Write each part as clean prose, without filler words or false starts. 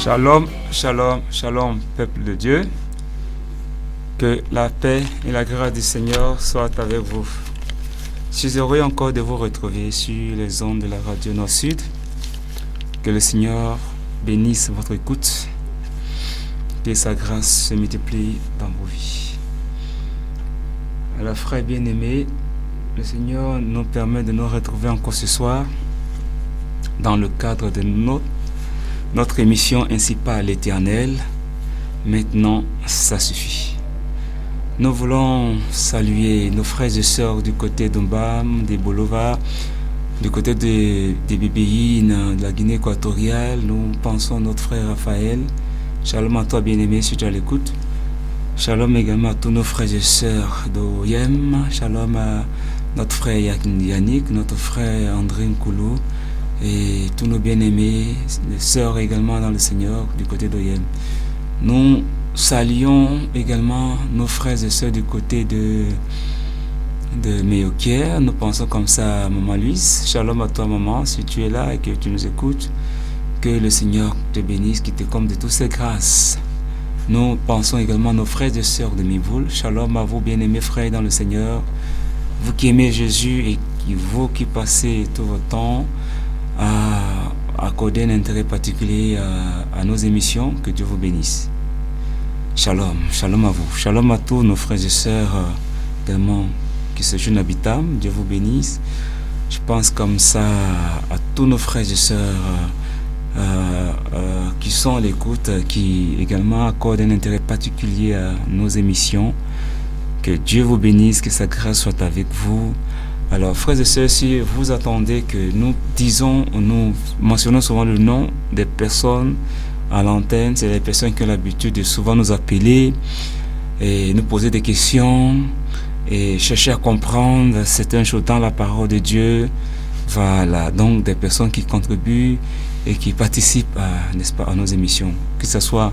Shalom, shalom, shalom, peuple de Dieu. Que la paix et la grâce du Seigneur soient avec vous. Je suis heureux encore de vous retrouver sur les ondes de la radio Nord-Sud. Que le Seigneur bénisse votre écoute. Que sa grâce se multiplie dans vos vies. Alors, frères bien-aimés, le Seigneur nous permet de nous retrouver encore ce soir dans le cadre de notre émission Ainsi parle l'Éternel. Maintenant, ça suffit. Nous voulons saluer nos frères et sœurs du côté d'Umbam, des Bolova, du côté des Bibéines, de la Guinée équatoriale. Nous pensons à notre frère Raphaël. Shalom à toi, bien-aimé, si tu es à l'écoute. Shalom également à tous nos frères et sœurs d'Oyem. Shalom à notre frère Yannick, notre frère André Nkoulou et tous nos bien-aimés, les sœurs également dans le Seigneur du côté d'Oyem. Nous saluons également nos frères et sœurs du côté de Meyokier. Nous pensons comme ça à Maman Louise. Shalom à toi, maman, si tu es là et que tu nous écoutes. Que le Seigneur te bénisse, qu'il te comble de toutes ses grâces. Nous pensons également à nos frères et sœurs de Mivoul. Shalom à vous, bien-aimés frères dans le Seigneur. Vous qui aimez Jésus et vous qui passez tout votre temps à accorder un intérêt particulier à nos émissions, que Dieu vous bénisse. Shalom, shalom à vous. Shalom à tous nos frères et sœurs également qui se joignent à Bitam. Dieu vous bénisse. Je pense comme ça à tous nos frères et sœurs qui sont à l'écoute, qui également accordent un intérêt particulier à nos émissions. Que Dieu vous bénisse, que sa grâce soit avec vous. Alors, frères et sœurs, si vous attendez que nous mentionnons souvent le nom des personnes à l'antenne, c'est les personnes qui ont l'habitude de souvent nous appeler et nous poser des questions et chercher à comprendre certaines choses dans la parole de Dieu. Voilà, donc des personnes qui contribuent et qui participent n'est-ce pas, à nos émissions, que ce soit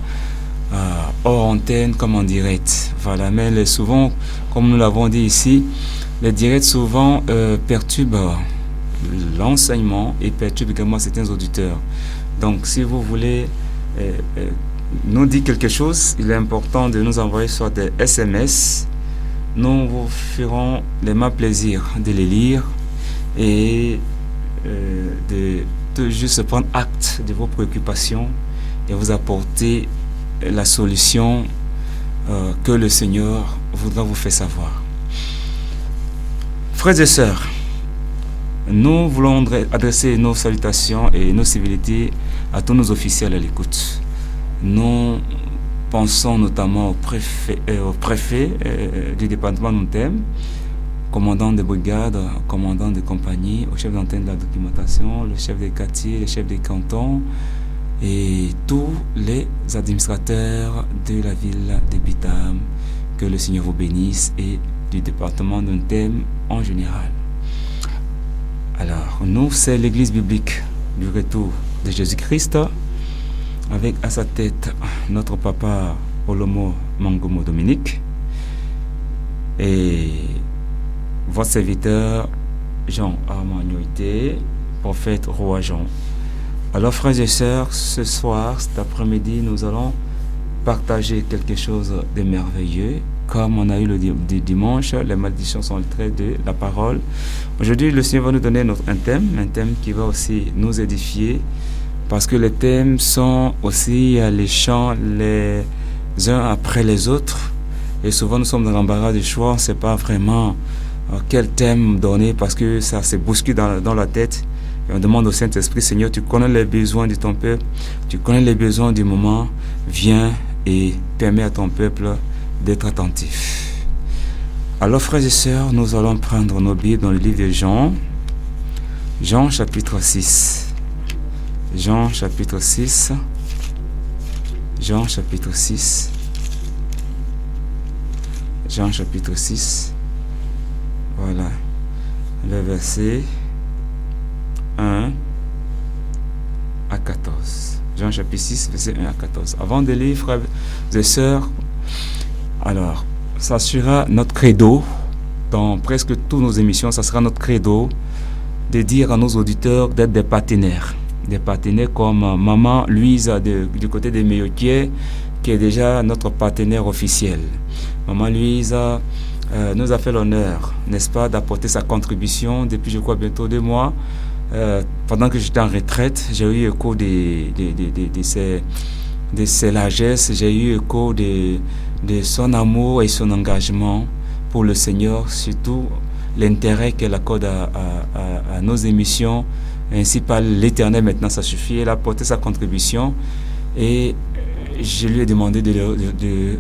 hors antenne comme en direct. Voilà, mais souvent, comme nous l'avons dit ici, les directs souvent perturbent l'enseignement et perturbent également certains auditeurs. Donc, si vous voulez nous dire quelque chose, il est important de nous envoyer soit des SMS. Nous vous ferons l'aimer plaisir de les lire et de juste prendre acte de vos préoccupations et vous apporter la solution que le Seigneur voudra vous faire savoir. Frères et sœurs, nous voulons adresser nos salutations et nos civilités à tous nos officiels à l'écoute. Nous pensons notamment au préfet du département Noutem, commandant de brigade, commandant de compagnie, au chef d'antenne de la documentation, le chef des quartiers, le chef des cantons et tous les administrateurs de la ville de Bitam. Que le Seigneur vous bénisse et du département d'un thème en général. Alors, nous, c'est l'église biblique du retour de Jésus-Christ, avec à sa tête notre papa Olomo Mangomo Dominique et votre serviteur Jean Armand Nyoité, prophète Roi Jean. Alors, frères et sœurs, ce soir, cet après-midi, nous allons partager quelque chose de merveilleux. Comme on a eu le dimanche, les malédictions sont le trait de la parole. Aujourd'hui, le Seigneur va nous donner un thème qui va aussi nous édifier, parce que les thèmes sont aussi les chants les uns après les autres. Et souvent, nous sommes dans l'embarras du choix. On ne sait pas vraiment quel thème donner, parce que ça se bouscule dans la tête. Et on demande au Saint-Esprit, Seigneur, tu connais les besoins de ton peuple, tu connais les besoins du moment, viens et permets à ton peuple d'être attentif. Alors, frères et sœurs, nous allons prendre nos Bibles dans le livre de Jean. Jean chapitre 6. Jean chapitre 6. Jean chapitre 6. Jean chapitre 6. Voilà. Le verset 1 à 14. Jean chapitre 6, verset 1 à 14. Avant de lire, frères et sœurs, alors, ça sera notre credo dans presque toutes nos émissions. Ça sera notre credo de dire à nos auditeurs d'être des partenaires. des partenaires comme Maman Louise du côté des Méotiers, qui est déjà notre partenaire officiel. Maman Louise nous a fait l'honneur, n'est-ce pas, d'apporter sa contribution depuis, je crois, bientôt 2 mois. Pendant que j'étais en retraite, j'ai eu écho de ses largesses, j'ai eu écho de son amour et son engagement pour le Seigneur, surtout l'intérêt qu'elle accorde à nos émissions, ainsi par l'Éternel. Maintenant ça suffit. Elle a apporté sa contribution et je lui ai demandé de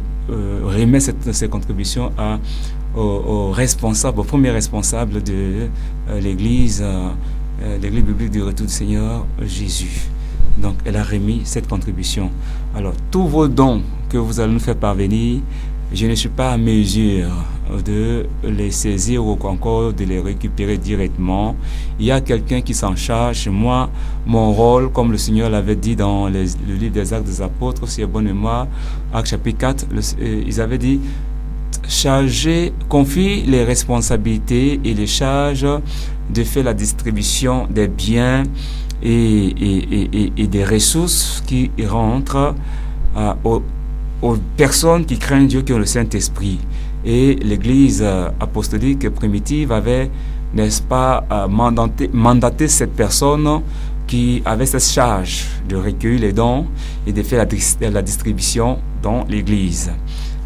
remettre ces contributions au premier responsable de l'église biblique du Retour du Seigneur Jésus. Donc elle a remis cette contribution. Alors tous vos dons que vous allez nous faire parvenir, je ne suis pas à mesure de les saisir ou encore de les récupérer directement. Il y a quelqu'un qui s'en charge. Moi, mon rôle, comme le Seigneur l'avait dit dans le livre des Actes des Apôtres, si à bonne mémoire, Actes chapitre 4, ils avaient dit confie les responsabilités et les charges de faire la distribution des biens et des ressources qui rentrent aux personnes qui craignent Dieu, qui ont le Saint-Esprit. Et l'église apostolique primitive avait, n'est-ce pas, mandaté cette personne qui avait cette charge de recueillir les dons et de faire la distribution dans l'église.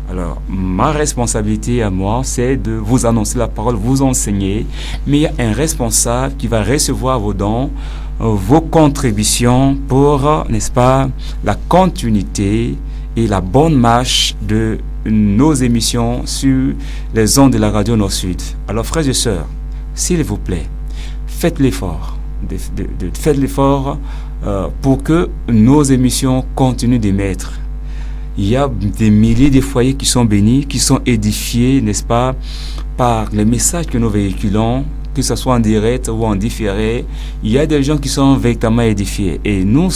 Alors, ma responsabilité à moi, c'est de vous annoncer la parole, vous enseigner, mais il y a un responsable qui va recevoir vos dons, vos contributions pour, n'est-ce pas, la continuité et la bonne marche de nos émissions sur les ondes de la radio Nord-Sud. Alors, frères et sœurs, s'il vous plaît, faites l'effort, faites l'effort pour que nos émissions continuent d'émettre. Il y a des milliers de foyers qui sont bénis, qui sont édifiés, n'est-ce pas, par les messages que nous véhiculons, que ce soit en direct ou en différé. Il y a des gens qui sont véritablement édifiés. Et nous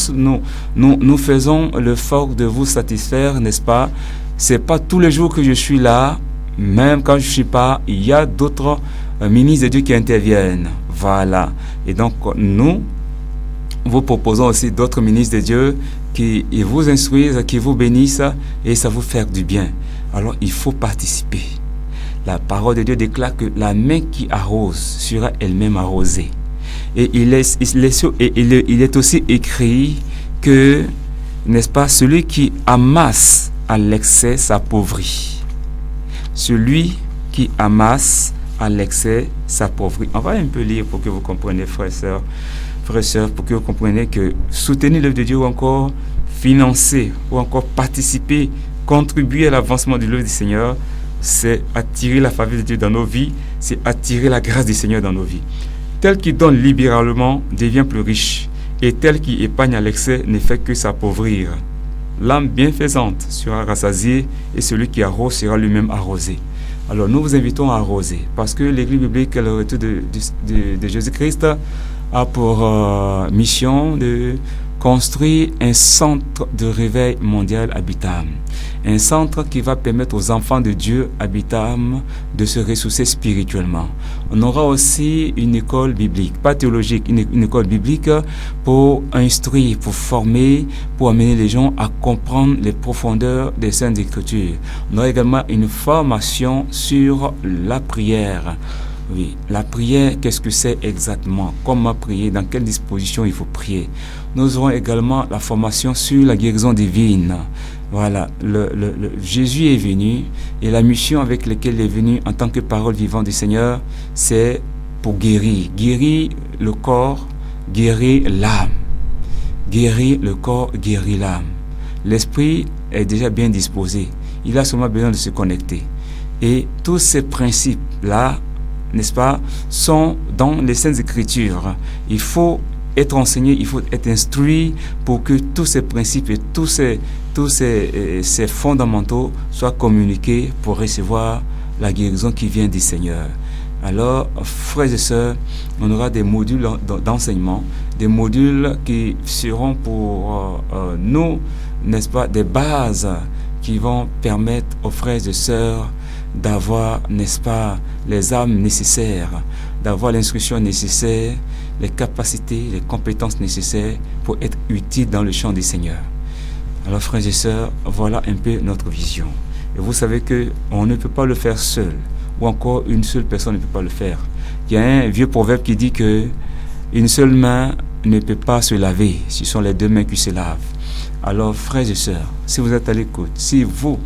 faisons l'effort de vous satisfaire, n'est-ce pas? C'est pas tous les jours que je suis là, même quand je suis pas, il y a d'autres ministres de Dieu qui interviennent. Voilà. Et donc, nous vous proposons aussi d'autres ministres de Dieu qui vous instruisent, qui vous bénissent et ça vous fait du bien. Alors, il faut participer. La parole de Dieu déclare que la main qui arrose sera elle-même arrosée. Et il est aussi écrit que, n'est-ce pas, celui qui amasse à l'excès s'appauvrit. Celui qui amasse à l'excès s'appauvrit. On va un peu lire pour que vous compreniez, frères et sœurs, pour que vous compreniez que soutenir l'œuvre de Dieu ou encore financer ou encore participer, contribuer à l'avancement de l'œuvre du Seigneur, c'est attirer la faveur de Dieu dans nos vies, c'est attirer la grâce du Seigneur dans nos vies. Tel qui donne libéralement devient plus riche, et tel qui épargne à l'excès ne fait que s'appauvrir. L'âme bienfaisante sera rassasiée, et celui qui arrose sera lui-même arrosé. Alors nous vous invitons à arroser, parce que l'Église biblique, le retour de Jésus-Christ, a pour mission de construire un centre de réveil mondial habitable. Un centre qui va permettre aux enfants de Dieu habitables de se ressourcer spirituellement. On aura aussi une école biblique, pas théologique, une école biblique pour instruire, pour former, pour amener les gens à comprendre les profondeurs des Saintes Écritures. On aura également une formation sur la prière. Oui, la prière, qu'est-ce que c'est exactement? Comment prier? Dans quelle disposition il faut prier? Nous aurons également la formation sur la guérison divine. Voilà, Jésus est venu et la mission avec laquelle il est venu en tant que parole vivante du Seigneur, c'est pour guérir. Guérir le corps, guérir l'âme. Guérir le corps, guérir l'âme. L'esprit est déjà bien disposé. Il a seulement besoin de se connecter. Et tous ces principes-là, n'est-ce pas, sont dans les Saintes Écritures. Il faut être enseigné, il faut être instruit pour que tous ces principes et tous ces fondamentaux soient communiqués pour recevoir la guérison qui vient du Seigneur. Alors, frères et sœurs, on aura des modules d'enseignement, des modules qui seront pour nous, n'est-ce pas, des bases qui vont permettre aux frères et sœurs d'avoir, n'est-ce pas, les armes nécessaires, d'avoir l'instruction nécessaire, les capacités, les compétences nécessaires pour être utile dans le champ du Seigneur. Alors frères et sœurs, voilà un peu notre vision. Et vous savez qu'on ne peut pas le faire seul, ou encore une seule personne ne peut pas le faire. Il y a un vieux proverbe qui dit que une seule main ne peut pas se laver, ce sont les deux mains qui se lavent. Alors frères et sœurs, si vous êtes à l'écoute, si vous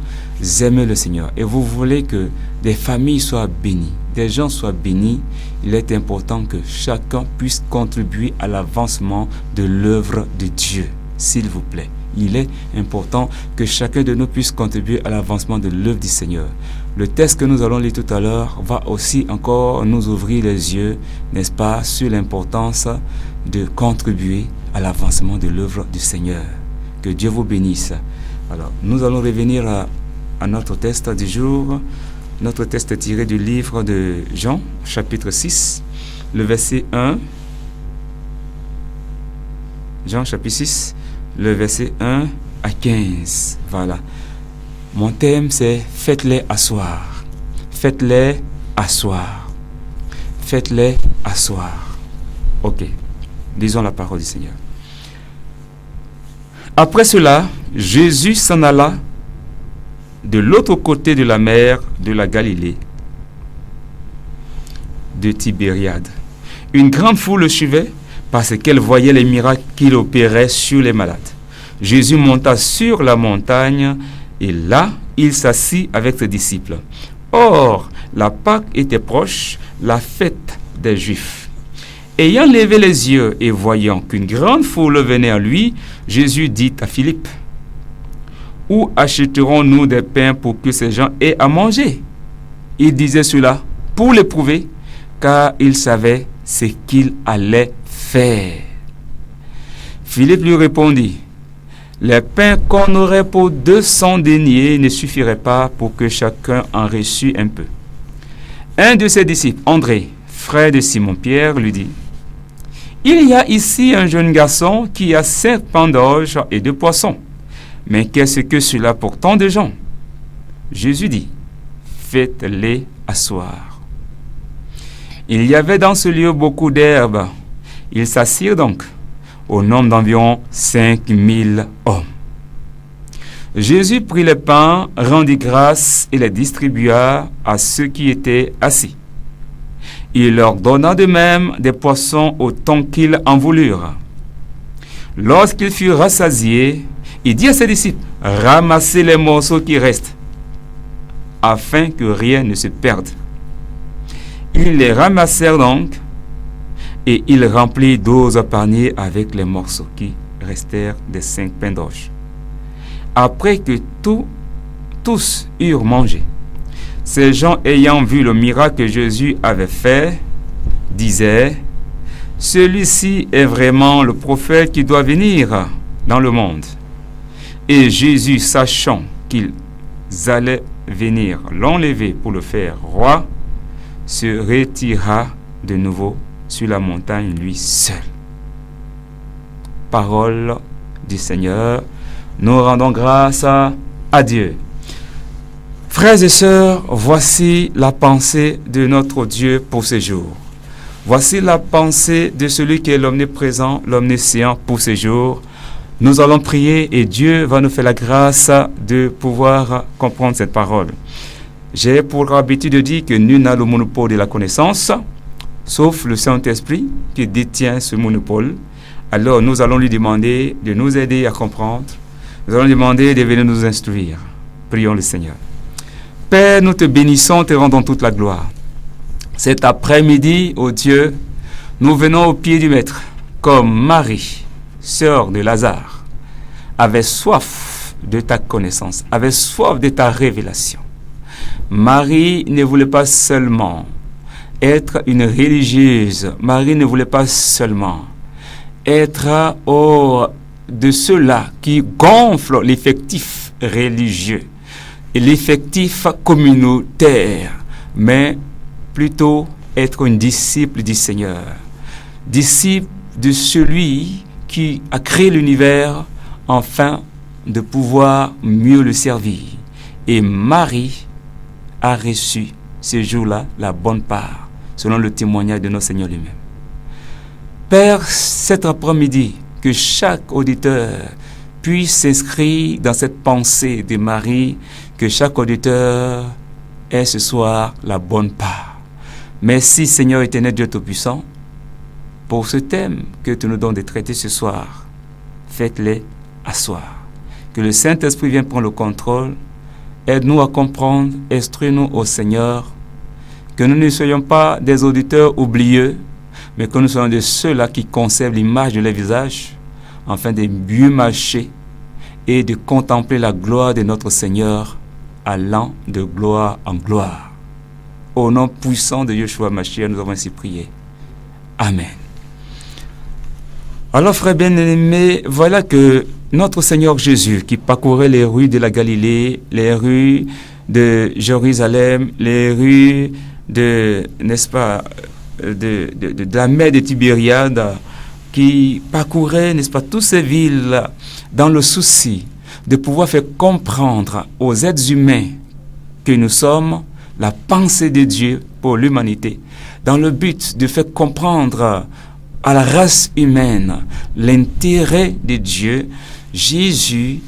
aimez le Seigneur et vous voulez que des familles soient bénies, des gens soient bénis, il est important que chacun puisse contribuer à l'avancement de l'œuvre de Dieu, s'il vous plaît. Il est important que chacun de nous puisse contribuer à l'avancement de l'œuvre du Seigneur. Le texte que nous allons lire tout à l'heure va aussi encore nous ouvrir les yeux, n'est-ce pas, sur l'importance de contribuer à l'avancement de l'œuvre du Seigneur. Que Dieu vous bénisse. Alors, nous allons revenir à notre texte du jour. Notre texte est tiré du livre de Jean, chapitre 6, le verset 1. Jean, chapitre 6, le verset 1 à 15. Voilà. Mon thème, c'est « Faites-les asseoir ». Faites-les asseoir. Faites-les asseoir. Ok. Lisons la parole du Seigneur. Après cela, Jésus s'en alla de l'autre côté de la mer de la Galilée, de Tibériade. Une grande foule le suivait parce qu'elle voyait les miracles qu'il opérait sur les malades. Jésus monta sur la montagne et là, il s'assit avec ses disciples. Or, la Pâque était proche, la fête des Juifs. Ayant levé les yeux et voyant qu'une grande foule venait à lui, Jésus dit à Philippe, « Où achèterons-nous des pains pour que ces gens aient à manger ?» Il disait cela pour l'éprouver, car il savait ce qu'il allait faire. Philippe lui répondit, « Les pains qu'on aurait pour 200 deniers ne suffiraient pas pour que chacun en reçût un peu. » Un de ses disciples, André, frère de Simon-Pierre, lui dit, « Il y a ici un jeune garçon qui a 5 pains d'orge et 2 poissons. Mais qu'est-ce que cela pour tant de gens ?» Jésus dit, « Faites-les asseoir. » Il y avait dans ce lieu beaucoup d'herbes. Ils s'assirent donc, au nombre d'environ 5000 hommes. Jésus prit les pains, rendit grâce et les distribua à ceux qui étaient assis. Il leur donna de même des poissons autant qu'ils en voulurent. Lorsqu'ils furent rassasiés, il dit à ses disciples, « Ramassez les morceaux qui restent, afin que rien ne se perde. » Ils les ramassèrent donc, et il remplit 12 paniers avec les morceaux qui restèrent des 5 pains d'orge. Après que tous eurent mangé, ces gens ayant vu le miracle que Jésus avait fait, disaient, « Celui-ci est vraiment le prophète qui doit venir dans le monde. » Et Jésus, sachant qu'ils allaient venir l'enlever pour le faire roi, se retira de nouveau sur la montagne lui seul. Parole du Seigneur, nous rendons grâce à Dieu. Frères et sœurs, voici la pensée de notre Dieu pour ces jours. Voici la pensée de celui qui est l'omniprésent, l'omniscient pour ces jours. Nous allons prier et Dieu va nous faire la grâce de pouvoir comprendre cette parole. J'ai pour habitude de dire que nul n'a le monopole de la connaissance, sauf le Saint-Esprit qui détient ce monopole. Alors nous allons lui demander de nous aider à comprendre. Nous allons lui demander de venir nous instruire. Prions le Seigneur. Père, nous te bénissons, te rendons toute la gloire. Cet après-midi, ô Dieu, nous venons au pied du Maître, comme Marie, sœur de Lazare, avait soif de ta connaissance, avait soif de ta révélation. Marie ne voulait pas seulement être une religieuse. Marie ne voulait pas seulement être de ceux-là qui gonflent l'effectif religieux et l'effectif communautaire, mais plutôt être une disciple du Seigneur, disciple de celui qui a créé l'univers afin de pouvoir mieux le servir. Et Marie a reçu ce jour-là la bonne part, selon le témoignage de notre Seigneur lui-même. Père, cet après-midi, que chaque auditeur puisse s'inscrire dans cette pensée de Marie, que chaque auditeur ait ce soir la bonne part. Merci Seigneur éternel Dieu Tout-Puissant pour ce thème que tu nous donnes de traiter ce soir. Faites-les asseoir. Que le Saint-Esprit vienne prendre le contrôle. Aide-nous à comprendre, instruis-nous au Seigneur. Que nous ne soyons pas des auditeurs oublieux, mais que nous soyons de ceux-là qui conservent l'image de leur visage, afin de mieux marcher et de contempler la gloire de notre Seigneur, allant de gloire en gloire. Au nom puissant de Yeshua Mashiach, nous avons ainsi prié. Amen. Alors, frères bien-aimés, voilà que notre Seigneur Jésus, qui parcourait les rues de la Galilée, les rues de Jérusalem, les rues de, n'est-ce pas, de la mer de Tibériade, qui parcourait, n'est-ce pas, toutes ces villes dans le souci de pouvoir faire comprendre aux êtres humains que nous sommes la pensée de Dieu pour l'humanité, dans le but de faire comprendre à la race humaine l'intérêt de Dieu. Jésus,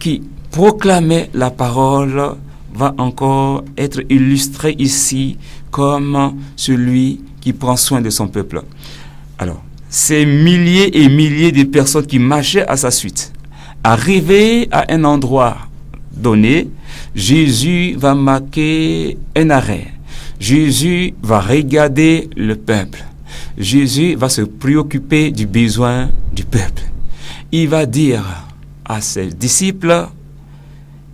qui proclamait la parole, va encore être illustré ici comme celui qui prend soin de son peuple. Alors, ces milliers et milliers de personnes qui marchaient à sa suite, arrivés à un endroit donné, Jésus va marquer un arrêt. Jésus va regarder le peuple. Jésus va se préoccuper du besoin du peuple. Il va dire à ses disciples,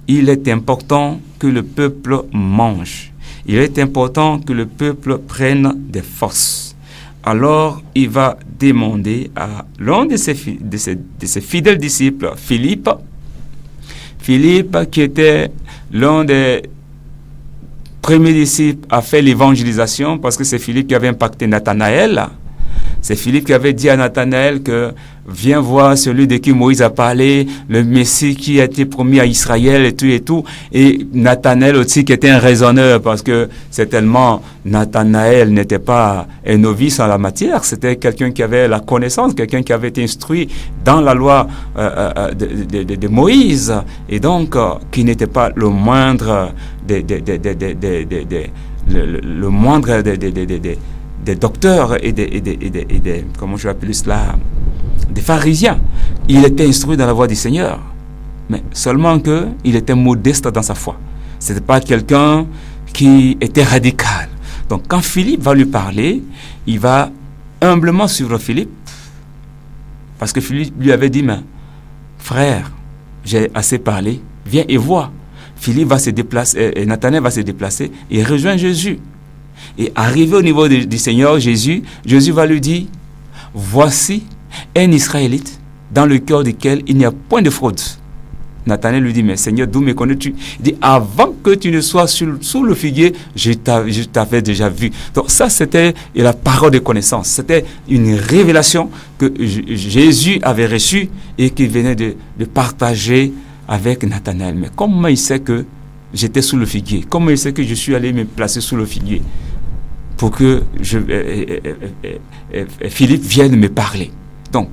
il est important que le peuple mange. Il est important que le peuple prenne des forces. Alors, il va demander à l'un de ses fidèles disciples, Philippe, qui était l'un des premiers disciples à faire l'évangélisation, parce que c'est Philippe qui avait impacté Nathanaël. C'est Philippe qui avait dit à Nathanaël que viens voir celui de qui Moïse a parlé, le Messie qui a été promis à Israël et tout et tout. Et Nathanaël aussi qui était un raisonneur, parce que certainement Nathanaël n'était pas un novice en la matière, c'était quelqu'un qui avait la connaissance, quelqu'un qui avait été instruit dans la loi de Moïse, et donc qui n'était pas le moindre des docteurs et des comment je vais appeler cela, des pharisiens. Il était instruit dans la voie du Seigneur, mais seulement qu'il était modeste dans sa foi. Ce n'était pas quelqu'un qui était radical. Donc quand Philippe va lui parler, il va humblement suivre Philippe, parce que Philippe lui avait dit, mais frère, j'ai assez parlé, viens et vois. Philippe va se déplacer, et Nathanaël va se déplacer et rejoindre Jésus. Et arrivé au niveau du Seigneur Jésus, Jésus va lui dire, voici un Israélite dans le cœur duquel il n'y a point de fraude. Nathanaël lui dit, mais Seigneur, d'où me connais-tu? Il dit, avant que tu ne sois sous le figuier, je t'avais déjà vu. Donc ça, c'était la parole de connaissance. C'était une révélation que Jésus avait reçue et qu'il venait de partager avec Nathanaël. Mais comment il sait que j'étais sous le figuier? Comment il sait que je suis allé me placer sous le figuier pour que Philippe vienne me parler? Donc,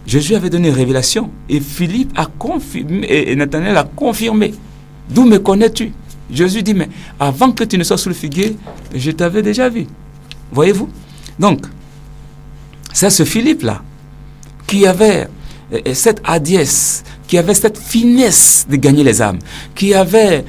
Jésus avait donné une révélation et Philippe a confirmé, et Nathanaël a confirmé. D'où me connais-tu? Jésus dit, mais avant que tu ne sois sous le figuier, je t'avais déjà vu. Voyez-vous? Donc, c'est ce Philippe-là qui avait cette hardiesse, qui avait cette finesse de gagner les âmes, qui avait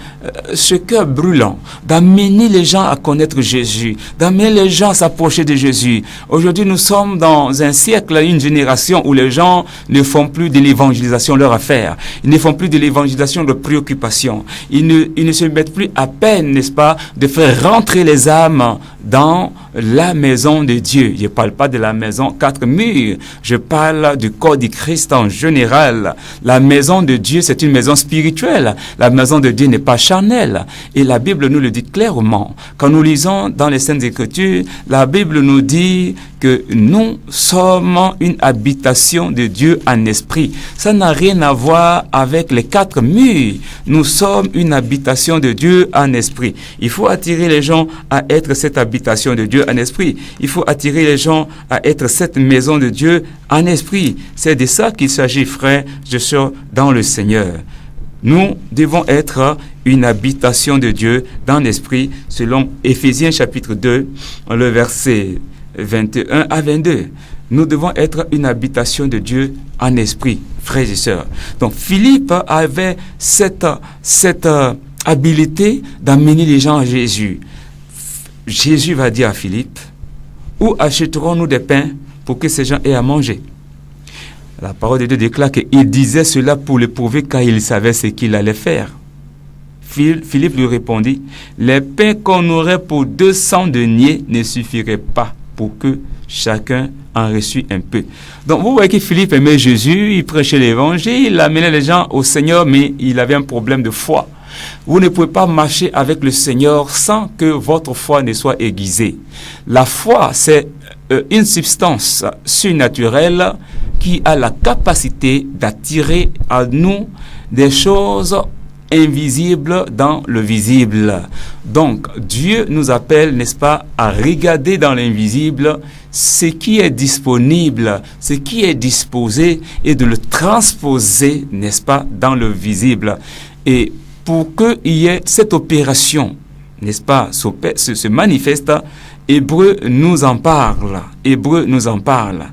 ce cœur brûlant d'amener les gens à connaître Jésus, d'amener les gens à s'approcher de Jésus. Aujourd'hui, nous sommes dans un siècle, une génération où les gens ne font plus de l'évangélisation leur affaire. Ils ne font plus de l'évangélisation leur préoccupation. Ils ne se mettent plus à peine, n'est-ce pas, de faire rentrer les âmes dans la maison de Dieu. Je ne parle pas de la maison 4 murs, je parle du corps du Christ en général. La maison de Dieu, c'est une maison spirituelle. La maison de Dieu n'est pas charnelle. Et la Bible nous le dit clairement. Quand nous lisons dans les Saintes Écritures, la Bible nous dit que nous sommes une habitation de Dieu en esprit. Ça n'a rien à voir avec les quatre murs. Nous sommes une habitation de Dieu en esprit. Il faut attirer les gens à être cette habitation de Dieu en esprit. Il faut attirer les gens à être cette maison de Dieu en esprit. C'est de ça qu'il s'agit, frère, je suis dans le Seigneur. Nous devons être une habitation de Dieu dans l'esprit, selon Éphésiens chapitre 2, le verset 21 à 22. Nous devons être une habitation de Dieu en esprit, frères et sœurs. Donc Philippe avait cette habilité d'amener les gens à Jésus. Jésus va dire à Philippe, où achèterons-nous des pains pour que ces gens aient à manger? La parole de Dieu déclare qu'il disait cela pour l'éprouver car il savait ce qu'il allait faire. Philippe lui répondit, les pains qu'on aurait pour 200 deniers ne suffiraient pas pour que chacun en reçut un peu. Donc vous voyez que Philippe aimait Jésus, il prêchait l'évangile, il amenait les gens au Seigneur, mais il avait un problème de foi. Vous ne pouvez pas marcher avec le Seigneur sans que votre foi ne soit aiguisée. La foi, c'est une substance surnaturelle qui a la capacité d'attirer à nous des choses invisibles dans le visible. Donc, Dieu nous appelle, n'est-ce pas, à regarder dans l'invisible ce qui est disponible, ce qui est disposé et de le transposer, n'est-ce pas, dans le visible. Et pour qu'il y ait cette opération, n'est-ce pas, se manifeste, Hébreu nous en parle. Hébreu nous en parle.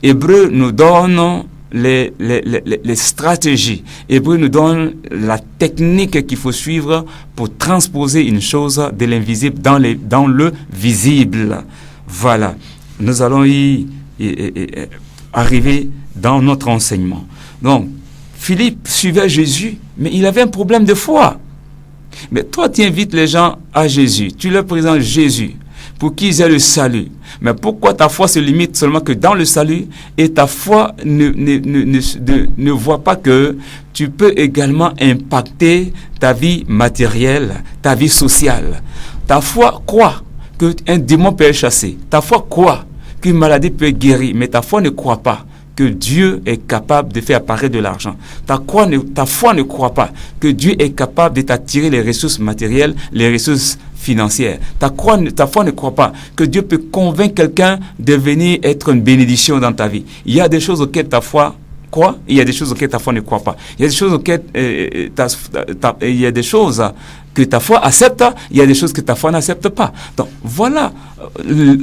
Hébreu nous donne les stratégies. Hébreu nous donne la technique qu'il faut suivre pour transposer une chose de l'invisible dans le visible. Voilà. Nous allons y arriver dans notre enseignement. Donc, Philippe suivait Jésus, mais il avait un problème de foi. Mais toi, tu invites les gens à Jésus. Tu leur présentes Jésus pour qu'ils aient le salut. Mais pourquoi ta foi se limite seulement que dans le salut et ta foi ne voit pas que tu peux également impacter ta vie matérielle, ta vie sociale. Ta foi croit qu'un démon peut être chassé. Ta foi croit qu'une maladie peut être guérie. Mais ta foi ne croit pas que Dieu est capable de faire apparaître de l'argent. Ta foi ne croit pas que Dieu est capable de t'attirer les ressources matérielles, les ressources financières. Ta foi ne croit pas que Dieu peut convaincre quelqu'un de venir être une bénédiction dans ta vie. Il y a des choses auxquelles ta foi croit, il y a des choses auxquelles ta foi ne croit pas. Il y a des choses auxquelles il y a des choses que ta foi accepte, il y a des choses que ta foi n'accepte pas. Donc voilà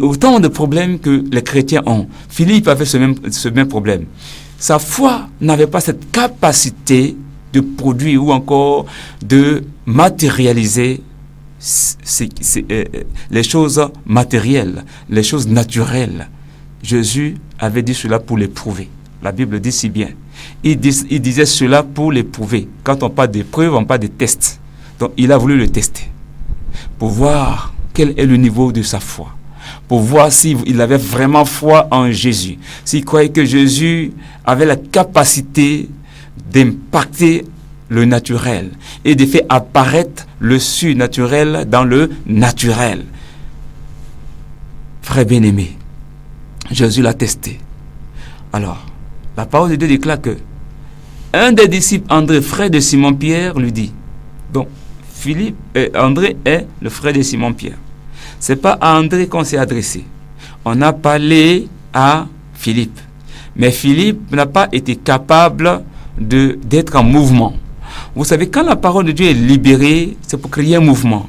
autant de problèmes que les chrétiens ont. Philippe avait ce même problème. Sa foi n'avait pas cette capacité de produire ou encore de matérialiser les choses matérielles, les choses naturelles. Jésus avait dit cela pour l'éprouver. La Bible dit si bien. Il disait cela pour l'éprouver. Quand on parle d'épreuve, on parle de test. Donc il a voulu le tester pour voir quel est le niveau de sa foi, pour voir s'il avait vraiment foi en Jésus, s'il croyait que Jésus avait la capacité d'impacter le naturel et de faire apparaître le surnaturel dans le naturel. Frère bien-aimé, Jésus l'a testé. Alors, la parole de Dieu déclare que un des disciples, André, frère de Simon-Pierre, lui dit, donc André est le frère de Simon-Pierre. Ce n'est pas à André qu'on s'est adressé. On a parlé à Philippe. Mais Philippe n'a pas été capable d'être en mouvement. Vous savez, quand la parole de Dieu est libérée, c'est pour créer un mouvement.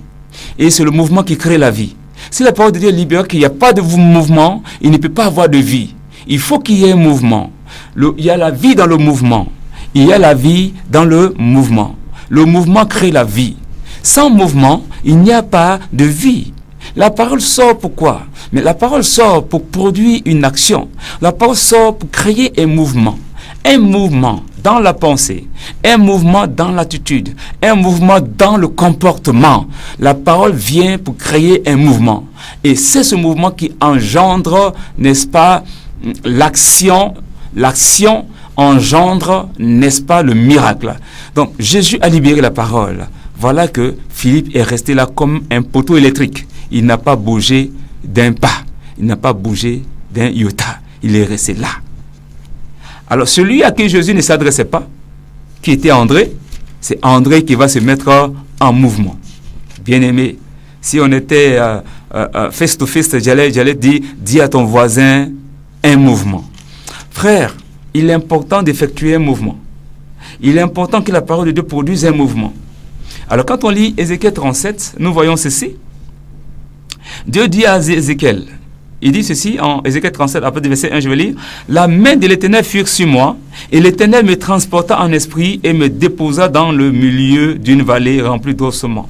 Et c'est le mouvement qui crée la vie. Si la parole de Dieu est libérée, qu'il n'y a pas de mouvement, il ne peut pas avoir de vie. Il faut qu'il y ait un mouvement. Il y a la vie dans le mouvement. Il y a la vie dans le mouvement. Le mouvement crée la vie. Sans mouvement, il n'y a pas de vie. La parole sort pourquoi? Mais la parole sort pour produire une action. La parole sort pour créer un mouvement. Un mouvement dans la pensée, un mouvement dans l'attitude, un mouvement dans le comportement. La parole vient pour créer un mouvement. Et c'est ce mouvement qui engendre, n'est-ce pas, l'action engendre, n'est-ce pas, le miracle. Donc, Jésus a libéré la parole. Voilà que Philippe est resté là comme un poteau électrique. Il n'a pas bougé d'un pas. Il n'a pas bougé d'un iota. Il est resté là. Alors, celui à qui Jésus ne s'adressait pas, qui était André, c'est André qui va se mettre en mouvement. Bien-aimé, si on était face to face, j'allais dire, dis à ton voisin un mouvement. Frère, il est important d'effectuer un mouvement. Il est important que la parole de Dieu produise un mouvement. Alors quand on lit Ézéchiel 37, nous voyons ceci. Dieu dit à Ézéchiel, il dit ceci en Ézéchiel 37, après du verset 1, je vais lire. La main de l'Éternel fut sur moi, et l'Éternel me transporta en esprit et me déposa dans le milieu d'une vallée remplie d'ossements.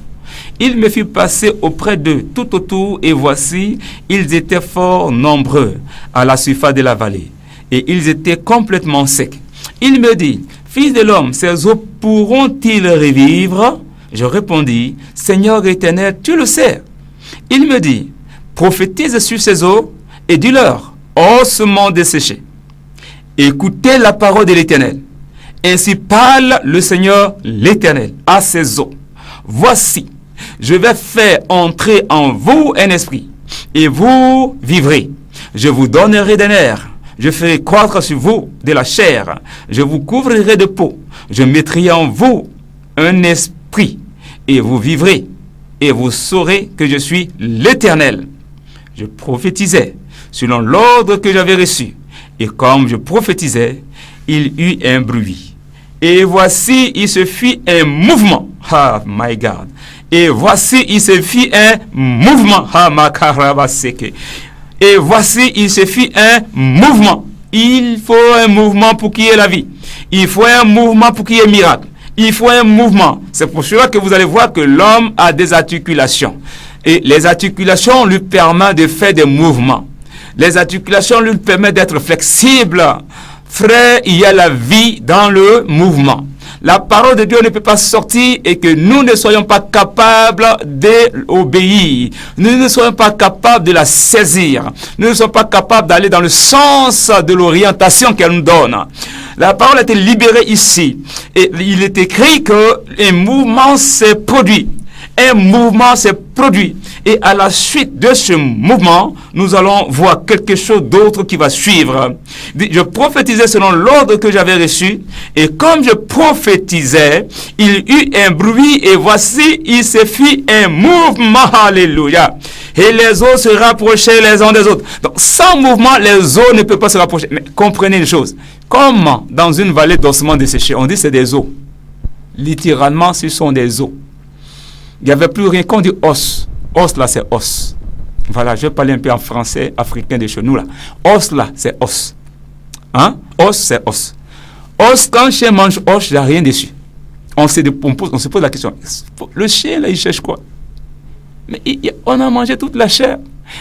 Il me fit passer auprès d'eux tout autour, et voici, ils étaient fort nombreux à la surface de la vallée, et ils étaient complètement secs. Il me dit, Fils de l'homme, ces eaux pourront-ils revivre? Je répondis, Seigneur éternel, tu le sais. Il me dit, prophétise sur ces eaux et dis-leur, ossements desséchés, écoutez la parole de l'Éternel. Ainsi parle le Seigneur l'Éternel à ces eaux. Voici, je vais faire entrer en vous un esprit, et vous vivrez. Je vous donnerai des nerfs, je ferai croître sur vous de la chair, je vous couvrirai de peau, je mettrai en vous un esprit, et vous vivrez, et vous saurez que je suis l'Éternel. Je prophétisais selon l'ordre que j'avais reçu, et comme je prophétisais, il eut un bruit. Et voici, il se fit un mouvement. Ah, my God. Et voici, il se fit un mouvement. Ah, makarabaseke. Et voici, il se fit un mouvement. Il faut un mouvement pour qu'il y ait la vie. Il faut un mouvement pour qu'il y ait miracle. Il faut un mouvement. C'est pour cela que vous allez voir que l'homme a des articulations. Et les articulations lui permettent de faire des mouvements. Les articulations lui permettent d'être flexible. Frère, il y a la vie dans le mouvement. La parole de Dieu ne peut pas sortir et que nous ne soyons pas capables d'obéir. Nous ne soyons pas capables de la saisir. Nous ne sommes pas capables d'aller dans le sens de l'orientation qu'elle nous donne. La parole a été libérée ici. Et il est écrit qu'un mouvement s'est produit. Un mouvement s'est produit. Et à la suite de ce mouvement, nous allons voir quelque chose d'autre qui va suivre. Je prophétisais selon l'ordre que j'avais reçu. Et comme je prophétisais, il eut un bruit. Et voici, il se fit un mouvement. Alléluia. Et les eaux se rapprochaient les uns des autres. Donc, sans mouvement, les eaux ne peuvent pas se rapprocher. Mais comprenez une chose. Comme dans une vallée d'ossements desséchés, on dit c'est des eaux. Littéralement, ce sont des eaux. Il n'y avait plus rien. Quand on dit os, os là c'est os. Voilà, je vais parler un peu en français africain de chez nous là. Os là c'est os. Hein? Os c'est os. Os, quand un chien mange os, il n'y a rien dessus. On se pose la question. Le chien là il cherche quoi? Mais on a mangé toute la chair.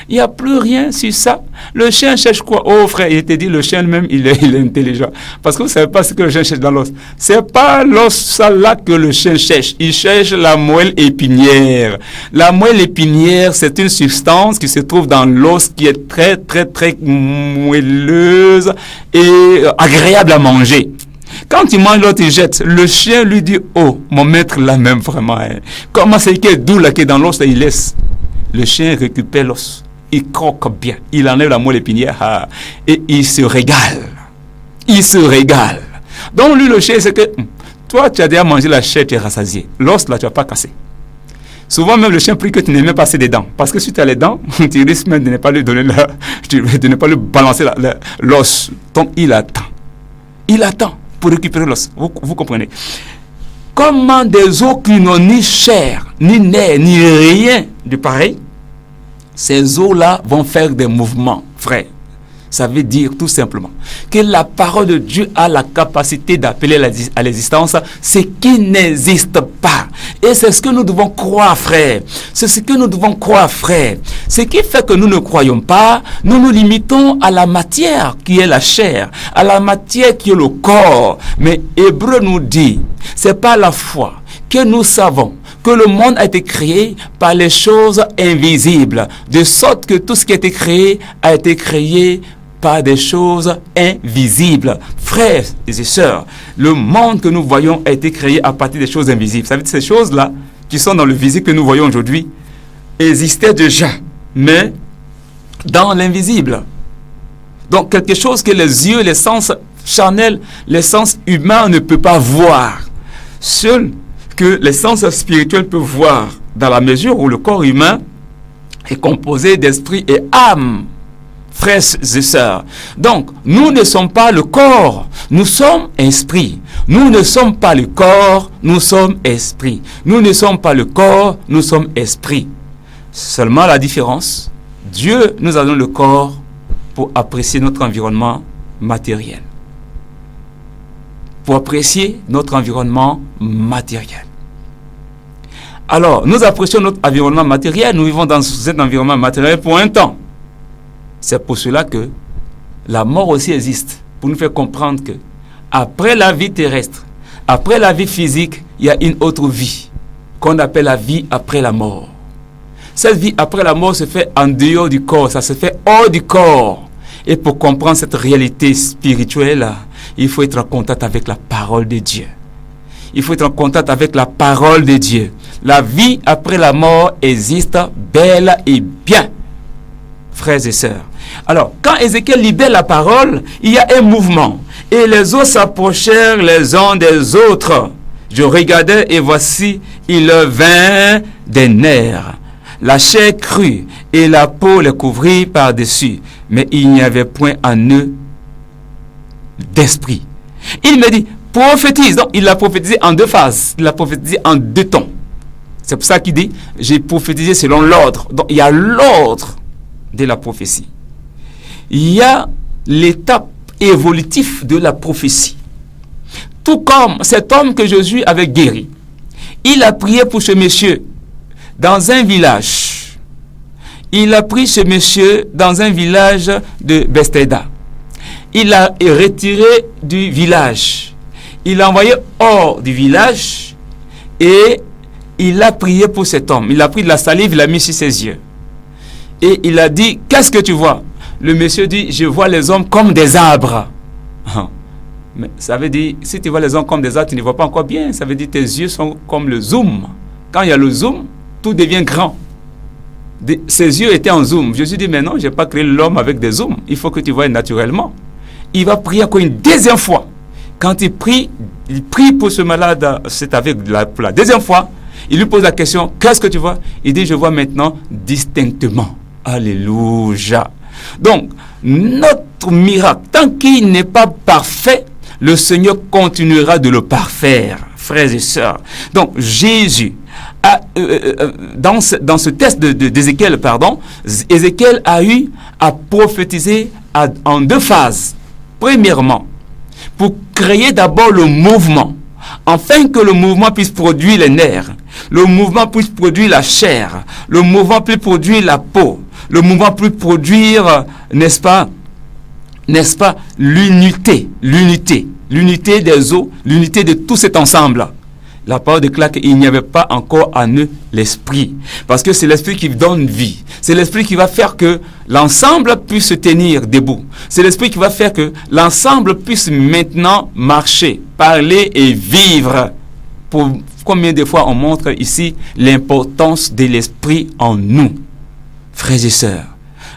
Il n'y a plus rien sur ça. Le chien cherche quoi? Oh frère, il te dit, le chien même, il est intelligent. Parce que vous ne savez pas ce que le chien cherche dans l'os. Ce n'est pas l'os là que le chien cherche. Il cherche la moelle épinière. La moelle épinière, c'est une substance qui se trouve dans l'os qui est très, très, très moelleuse et agréable à manger. Quand il mange l'autre, il jette. Le chien lui dit, oh, mon maître là même vraiment. Hein. Comment c'est qu'il est doux là qui est dans l'os et il laisse. Le chien récupère l'os. Il croque bien. Il enlève la moelle épinière. Et il se régale. Il se régale. Donc lui, le chien, c'est que toi, tu as déjà mangé la chair, tu es rassasié. L'os, là, tu n'as pas cassé. Souvent, même le chien prie que tu n'aies même pas assez des dents. Parce que si tu as les dents, tu risques même de ne pas lui donner de ne pas lui balancer l'os. Donc il attend. Il attend pour récupérer l'os. Vous comprenez? Comment des os qui n'ont ni chair, ni nerfs, ni rien de pareil, ces os-là vont faire des mouvements, frère. Ça veut dire tout simplement que la parole de Dieu a la capacité d'appeler à l'existence ce qui n'existe pas. Et c'est ce que nous devons croire, frère. C'est ce que nous devons croire, frère. Ce qui fait que nous ne croyons pas, nous nous limitons à la matière qui est la chair, à la matière qui est le corps. Mais Hébreu nous dit, c'est pas la foi que nous savons que le monde a été créé par les choses invisibles, de sorte que tout ce qui a été créé par des choses invisibles. Frères et sœurs, le monde que nous voyons a été créé à partir des choses invisibles. Ça veut dire que ces choses-là, qui sont dans le visible que nous voyons aujourd'hui, existaient déjà, mais dans l'invisible. Donc quelque chose que les yeux, les sens charnels, les sens humains ne peuvent pas voir. Seul que les sens spirituels peuvent voir, dans la mesure où le corps humain est composé d'esprit et âme. Frères et sœurs. Donc, nous ne sommes pas le corps, nous sommes esprit. Nous ne sommes pas le corps, nous sommes esprit. Nous ne sommes pas le corps, nous sommes esprit. Seulement la différence, Dieu nous a donné le corps pour apprécier notre environnement matériel. Pour apprécier notre environnement matériel. Alors, nous apprécions notre environnement matériel, nous vivons dans cet environnement matériel pour un temps. C'est pour cela que la mort aussi existe, pour nous faire comprendre que après la vie terrestre, après la vie physique, il y a une autre vie qu'on appelle la vie après la mort. Cette vie après la mort se fait en dehors du corps, ça se fait hors du corps. Et pour comprendre cette réalité spirituelle, il faut être en contact avec la parole de Dieu. Il faut être en contact avec la parole de Dieu. La vie après la mort existe bel et bien, frères et sœurs. Alors, quand Ézéchiel libère la parole, il y a un mouvement. Et les eaux s'approchèrent les uns des autres. Je regardais et voici, il vint des nerfs. La chair crue et la peau les couvrit par-dessus. Mais il n'y avait point en eux d'esprit. Il me dit, prophétise. Donc, il l'a prophétisé en deux phases. Il l'a prophétisé en deux temps. C'est pour ça qu'il dit, j'ai prophétisé selon l'ordre. Donc, il y a l'ordre de la prophétie. Il y a l'étape évolutive de la prophétie. Tout comme cet homme que Jésus avait guéri, il a prié pour ce monsieur dans un village. Il a pris ce monsieur dans un village de Bethsaïda. Il l'a retiré du village. Il l'a envoyé hors du village et il a prié pour cet homme. Il a pris de la salive, il l'a mis sur ses yeux. Et il a dit, qu'est-ce que tu vois? Le monsieur dit, je vois les hommes comme des arbres. Mais ça veut dire, si tu vois les hommes comme des arbres, tu ne vois pas encore bien. Ça veut dire, tes yeux sont comme le zoom. Quand il y a le zoom, tout devient grand. Ses yeux étaient en zoom. Jésus dit, mais non, je n'ai pas créé l'homme avec des zooms. Il faut que tu vois naturellement. Il va prier encore une deuxième fois. Quand il prie pour ce malade, c'est avec pour la deuxième fois. Il lui pose la question, qu'est-ce que tu vois? Il dit, je vois maintenant distinctement. Alléluia. Donc, notre miracle, tant qu'il n'est pas parfait, le Seigneur continuera de le parfaire, frères et sœurs. Donc, Jésus, dans ce texte d'Ézéchiel, Ézéchiel a eu à prophétiser en deux phases. Premièrement, pour créer d'abord le mouvement, afin que le mouvement puisse produire les nerfs, le mouvement puisse produire la chair, le mouvement puisse produire la peau, le mouvement puisse produire, n'est-ce pas, l'unité des eaux, l'unité de tout cet ensemble. La parole déclare qu'il n'y avait pas encore en eux l'esprit. Parce que c'est l'esprit qui donne vie. C'est l'esprit qui va faire que l'ensemble puisse se tenir debout. C'est l'esprit qui va faire que l'ensemble puisse maintenant marcher, parler et vivre. Pour combien de fois on montre ici l'importance de l'esprit en nous, frères et sœurs.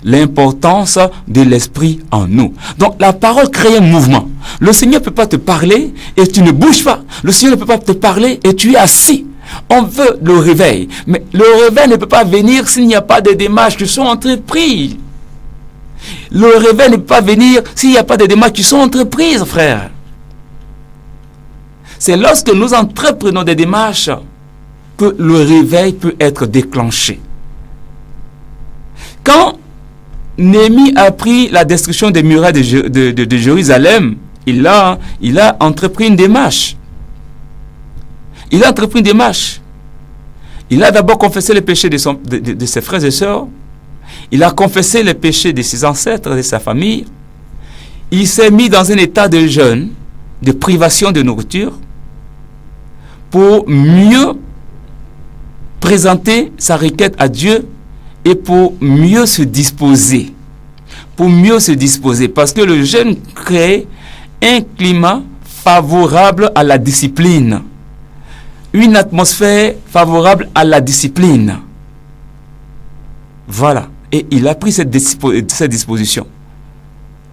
L'importance de l'esprit en nous. Donc la parole crée un mouvement. Le Seigneur ne peut pas te parler et tu ne bouges pas. Le Seigneur ne peut pas te parler et tu es assis. On veut le réveil. Mais le réveil ne peut pas venir s'il n'y a pas de démarches qui sont entreprises. Le réveil ne peut pas venir s'il n'y a pas de démarches qui sont entreprises, frère. C'est lorsque nous entreprenons des démarches que le réveil peut être déclenché. Quand Néhémie a pris la destruction des murailles de Jérusalem, il a entrepris une démarche. Il a entrepris une démarche. Il a d'abord confessé les péchés de ses frères et sœurs. Il a confessé les péchés de ses ancêtres, de sa famille. Il s'est mis dans un état de jeûne, de privation de nourriture, pour mieux présenter sa requête à Dieu et pour mieux se disposer, pour mieux se disposer. Parce que le jeûne crée un climat favorable à la discipline. Une atmosphère favorable à la discipline. Voilà. Et il a pris cette disposition.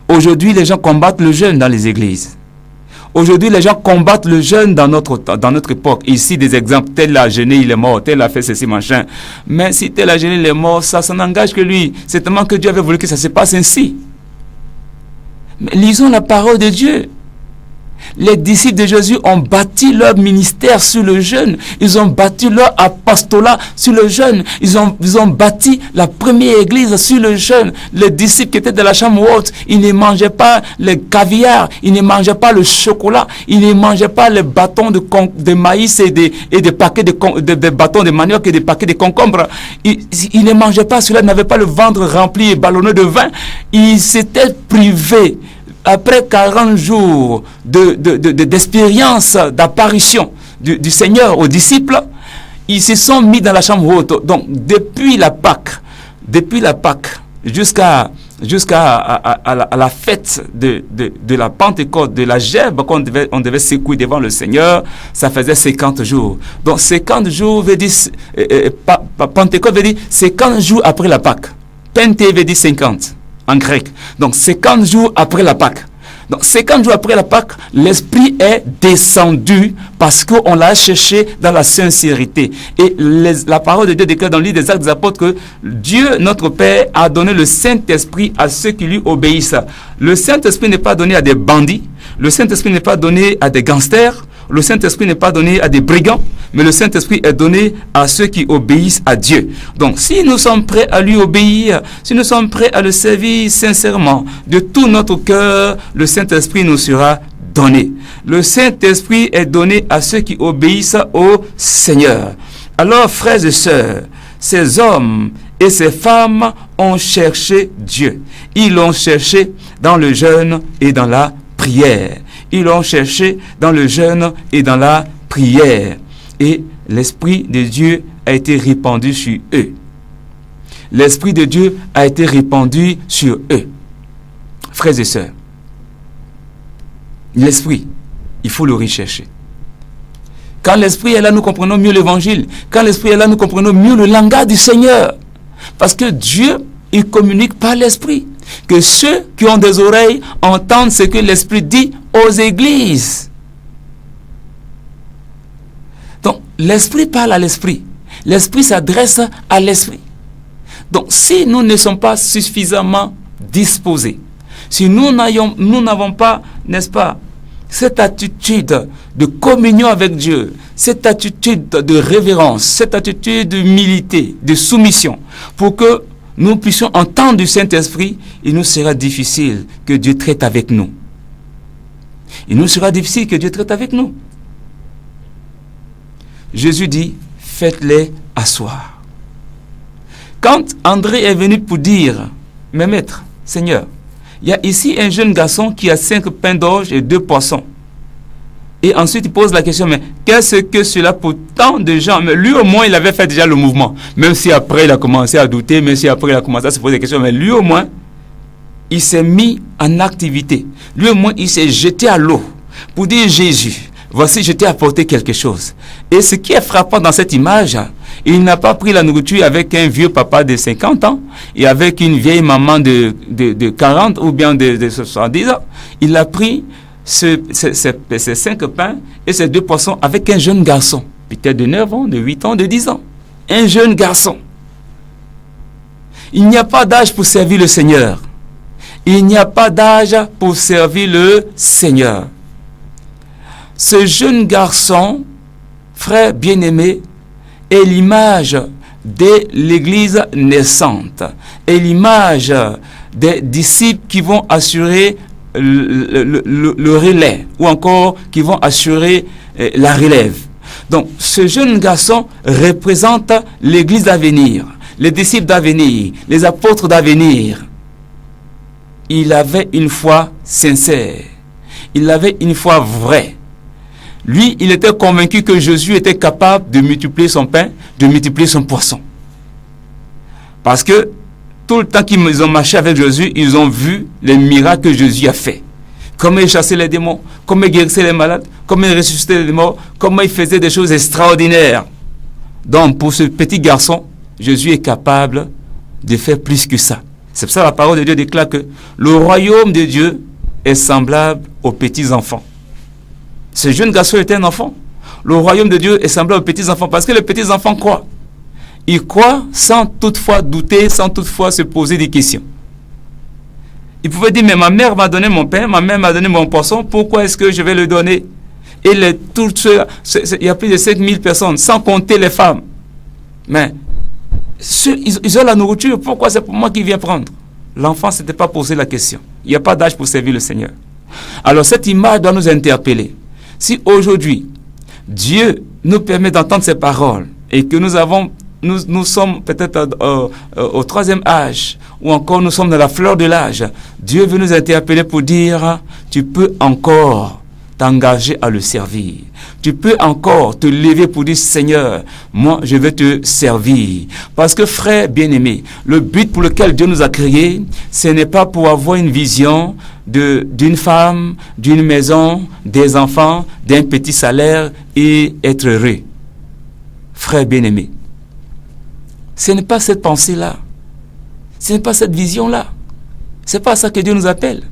Aujourd'hui, les gens combattent le jeûne dans les églises. Aujourd'hui, les gens combattent le jeûne dans notre époque. Ici, des exemples, tel a jeûné, il est mort, tel a fait ceci, machin. Mais si tel a jeûné, il est mort, ça n'engage que lui. C'est tellement que Dieu avait voulu que ça se passe ainsi. Mais lisons la parole de Dieu. Les disciples de Jésus ont bâti leur ministère sur le jeûne. Ils ont bâti leur apostolat sur le jeûne. Ils ont bâti la première église sur le jeûne. Les disciples qui étaient de la chambre haute, ils ne mangeaient pas le caviar, ils ne mangeaient pas le chocolat, ils ne mangeaient pas les bâtons de maïs et des paquets de bâtons de manioc et des paquets de concombres. Ils ne mangeaient pas cela, ils n'avaient pas le ventre rempli et ballonné de vin. Ils s'étaient privés. Après 40 jours d'expérience, d'apparition du Seigneur aux disciples, ils se sont mis dans la chambre haute. Donc, depuis la Pâque, jusqu'à la fête de la Pentecôte, de la gerbe qu'on devait secouer devant le Seigneur, ça faisait 50 jours. Donc, 50 jours veut dire, Pentecôte veut dire 50 jours après la Pâque. Pente veut dire 50. En grec. Donc, 50 jours après la Pâque. Donc, 50 jours après la Pâque, l'Esprit est descendu parce qu'on l'a cherché dans la sincérité. Et la parole de Dieu déclare dans le livre des Actes des Apôtres que Dieu, notre Père, a donné le Saint-Esprit à ceux qui lui obéissent. Le Saint-Esprit n'est pas donné à des bandits. Le Saint-Esprit n'est pas donné à des gangsters. Le Saint-Esprit n'est pas donné à des brigands, mais le Saint-Esprit est donné à ceux qui obéissent à Dieu. Donc, si nous sommes prêts à lui obéir, si nous sommes prêts à le servir sincèrement, de tout notre cœur, le Saint-Esprit nous sera donné. Le Saint-Esprit est donné à ceux qui obéissent au Seigneur. Alors, frères et sœurs, ces hommes et ces femmes ont cherché Dieu. Ils l'ont cherché dans le jeûne et dans la prière. Ils l'ont cherché dans le jeûne et dans la prière. Et l'Esprit de Dieu a été répandu sur eux. L'Esprit de Dieu a été répandu sur eux. Frères et sœurs, l'Esprit, il faut le rechercher. Quand l'Esprit est là, nous comprenons mieux l'Évangile. Quand l'Esprit est là, nous comprenons mieux le langage du Seigneur. Parce que Dieu, il communique par l'Esprit. Que ceux qui ont des oreilles entendent ce que l'Esprit dit aux églises. Donc, l'Esprit parle à l'Esprit. L'Esprit s'adresse à l'Esprit. Donc, si nous ne sommes pas suffisamment disposés, si nous n'avons pas, n'est-ce pas, cette attitude de communion avec Dieu, cette attitude de révérence, cette attitude d'humilité, de soumission, pour que nous puissions entendre du Saint-Esprit, il nous sera difficile que Dieu traite avec nous. Il nous sera difficile que Dieu traite avec nous. Jésus dit, faites-les asseoir. Quand André est venu pour dire, mais maître, Seigneur, il y a ici un jeune garçon qui a 5 pains d'orge et 2 poissons. Et ensuite, il pose la question, mais qu'est-ce que cela pour tant de gens? Mais lui, au moins, il avait fait déjà le mouvement. Même si après, il a commencé à douter, même si après, il a commencé à se poser des questions. Mais lui, au moins, il s'est mis en activité. Lui, au moins, il s'est jeté à l'eau pour dire, Jésus, voici, je t'ai apporté quelque chose. Et ce qui est frappant dans cette image, il n'a pas pris la nourriture avec un vieux papa de 50 ans et avec une vieille maman de 40 ou bien de 70 ans. Il a pris ces 5 pains et ces 2 poissons avec un jeune garçon, peut-être de 9 ans, de 8 ans, de 10 ans. Un jeune garçon. Il n'y a pas d'âge pour servir le Seigneur. Il n'y a pas d'âge pour servir le Seigneur. Ce jeune garçon, frère bien-aimé, est l'image de l'Église naissante, est l'image des disciples qui vont assurer le relais, ou encore qui vont assurer la relève. Donc, ce jeune garçon représente l'Église d'avenir, les disciples d'avenir, les apôtres d'avenir. Il avait une foi sincère, il avait une foi vraie. Lui, il était convaincu que Jésus était capable de multiplier son pain, de multiplier son poisson. Parce que tout le temps qu'ils ont marché avec Jésus, ils ont vu les miracles que Jésus a fait. Comment il chassait les démons, comment il guérissait les malades, comment il ressuscitait les morts, comment il faisait des choses extraordinaires. Donc, pour ce petit garçon, Jésus est capable de faire plus que ça. C'est pour ça que la parole de Dieu déclare que le royaume de Dieu est semblable aux petits-enfants. Ce jeune garçon était un enfant. Le royaume de Dieu est semblable aux petits-enfants parce que les petits-enfants croient. Ils croient sans toutefois douter, sans toutefois se poser des questions. Ils pouvaient dire, mais ma mère m'a donné mon pain, ma mère m'a donné mon poisson, pourquoi est-ce que je vais le donner? Et il y a plus de 5000 personnes, sans compter les femmes. Mais ils ont la nourriture, pourquoi c'est pour moi qui viens prendre? L'enfant ne s'était pas posé la question. Il n'y a pas d'âge pour servir le Seigneur. Alors cette image doit nous interpeller. Si aujourd'hui, Dieu nous permet d'entendre ces paroles et que nous sommes peut-être au 3e âge, ou encore nous sommes dans la fleur de l'âge, Dieu veut nous interpeller pour dire, tu peux encore t'engager à le servir. Tu peux encore te lever pour dire, Seigneur, moi je vais te servir. Parce que frère bien-aimé, le but pour lequel Dieu nous a créés, ce n'est pas pour avoir une vision d'une femme, d'une maison, des enfants, d'un petit salaire et être heureux. Frère bien-aimé, ce n'est pas cette pensée-là. Ce n'est pas cette vision-là. Ce n'est pas ça que Dieu nous appelle.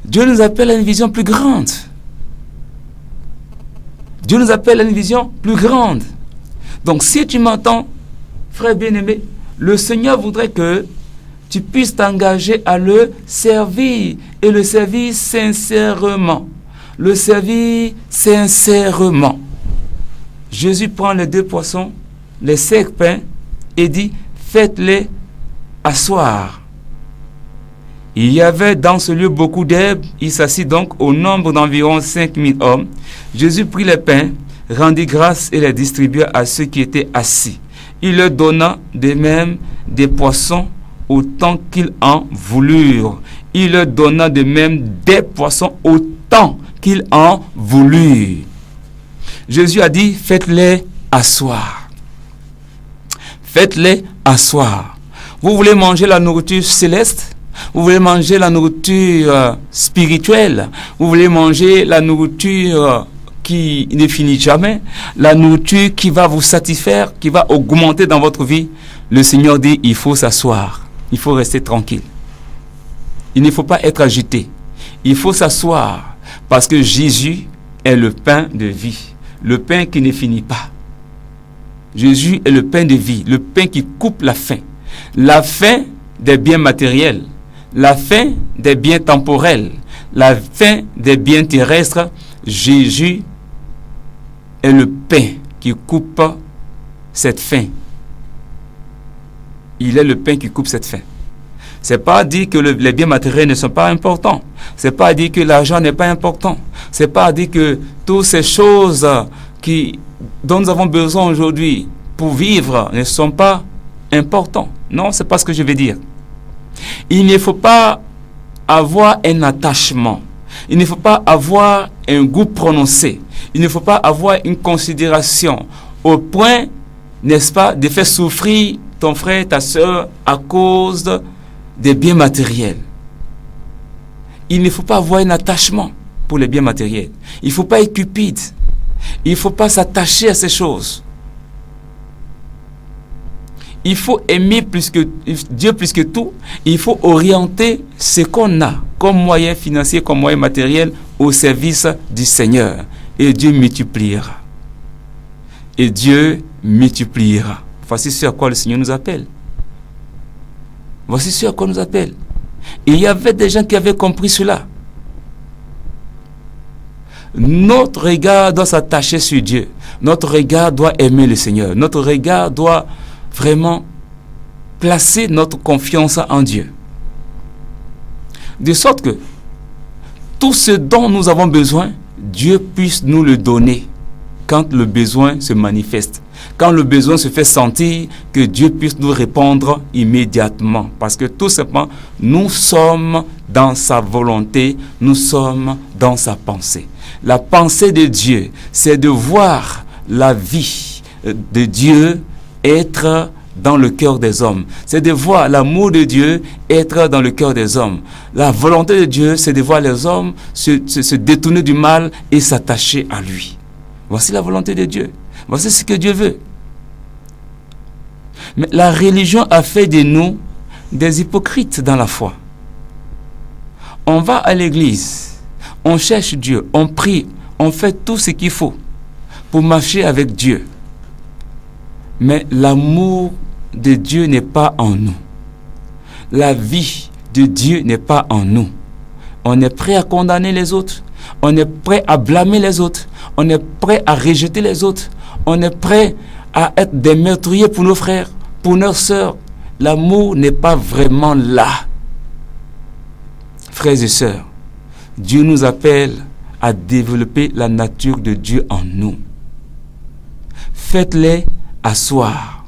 Dieu nous appelle à une vision plus grande. Dieu nous appelle à une vision plus grande. Donc si tu m'entends, frère bien-aimé, le Seigneur voudrait que tu puisses t'engager à le servir. Et le servir sincèrement. Le servir sincèrement. Jésus prend les 2 poissons, les 5 pains, et dit, faites-les asseoir. Il y avait dans ce lieu beaucoup d'herbes. Il s'assit donc au nombre d'environ 5000 hommes. Jésus prit les pains, rendit grâce et les distribua à ceux qui étaient assis. Il leur donna de même des poissons autant qu'ils en voulurent. Il leur donna de même des poissons autant qu'ils en voulurent. Jésus a dit, faites-les asseoir. Faites-les asseoir. Vous voulez manger la nourriture céleste? Vous voulez manger la nourriture spirituelle? Vous voulez manger la nourriture qui ne finit jamais? La nourriture qui va vous satisfaire, qui va augmenter dans votre vie? Le Seigneur dit, il faut s'asseoir. Il faut rester tranquille. Il ne faut pas être agité. Il faut s'asseoir parce que Jésus est le pain de vie. Le pain qui ne finit pas. Jésus est le pain de vie, le pain qui coupe la faim. La faim des biens matériels, la faim des biens temporels, la faim des biens terrestres. Jésus est le pain qui coupe cette faim. Il est le pain qui coupe cette faim. C'est pas dire que les biens matériels ne sont pas importants. C'est pas dire que l'argent n'est pas important. C'est pas dire que toutes ces choses dont nous avons besoin aujourd'hui pour vivre ne sont pas importants. Non, c'est pas ce que je veux dire. Il ne faut pas avoir un attachement. Il ne faut pas avoir un goût prononcé. Il ne faut pas avoir une considération au point, n'est-ce pas, de faire souffrir ton frère, ta soeur à cause des biens matériels. Il ne faut pas avoir un attachement pour les biens matériels. Il ne faut pas être cupide. Il ne faut pas s'attacher à ces choses. Il faut aimer Dieu plus que tout. Il faut orienter ce qu'on a comme moyen financier, comme moyen matériel au service du Seigneur. Et Dieu multipliera. Et Dieu multipliera. Voici ce à quoi le Seigneur nous appelle. Voici ce à quoi nous appelle. Et il y avait des gens qui avaient compris cela. Notre regard doit s'attacher sur Dieu. Notre regard doit aimer le Seigneur. Notre regard doit vraiment placer notre confiance en Dieu. De sorte que tout ce dont nous avons besoin, Dieu puisse nous le donner quand le besoin se manifeste. Quand le besoin se fait sentir, que Dieu puisse nous répondre immédiatement. Parce que tout simplement, nous sommes dans sa volonté, nous sommes dans sa pensée. La pensée de Dieu, c'est de voir la vie de Dieu être dans le cœur des hommes. C'est de voir l'amour de Dieu être dans le cœur des hommes. La volonté de Dieu, c'est de voir les hommes se détourner du mal et s'attacher à lui. Voici la volonté de Dieu. Voici ce que Dieu veut. Mais la religion a fait de nous des hypocrites dans la foi. On va à l'église, on cherche Dieu, on prie, on fait tout ce qu'il faut pour marcher avec Dieu. Mais l'amour de Dieu n'est pas en nous. La vie de Dieu n'est pas en nous. On est prêt à condamner les autres. On est prêt à blâmer les autres. On est prêt à rejeter les autres. On est prêt à être des meurtriers pour nos frères, pour nos sœurs. L'amour n'est pas vraiment là. Frères et sœurs, Dieu nous appelle à développer la nature de Dieu en nous. Faites-les asseoir.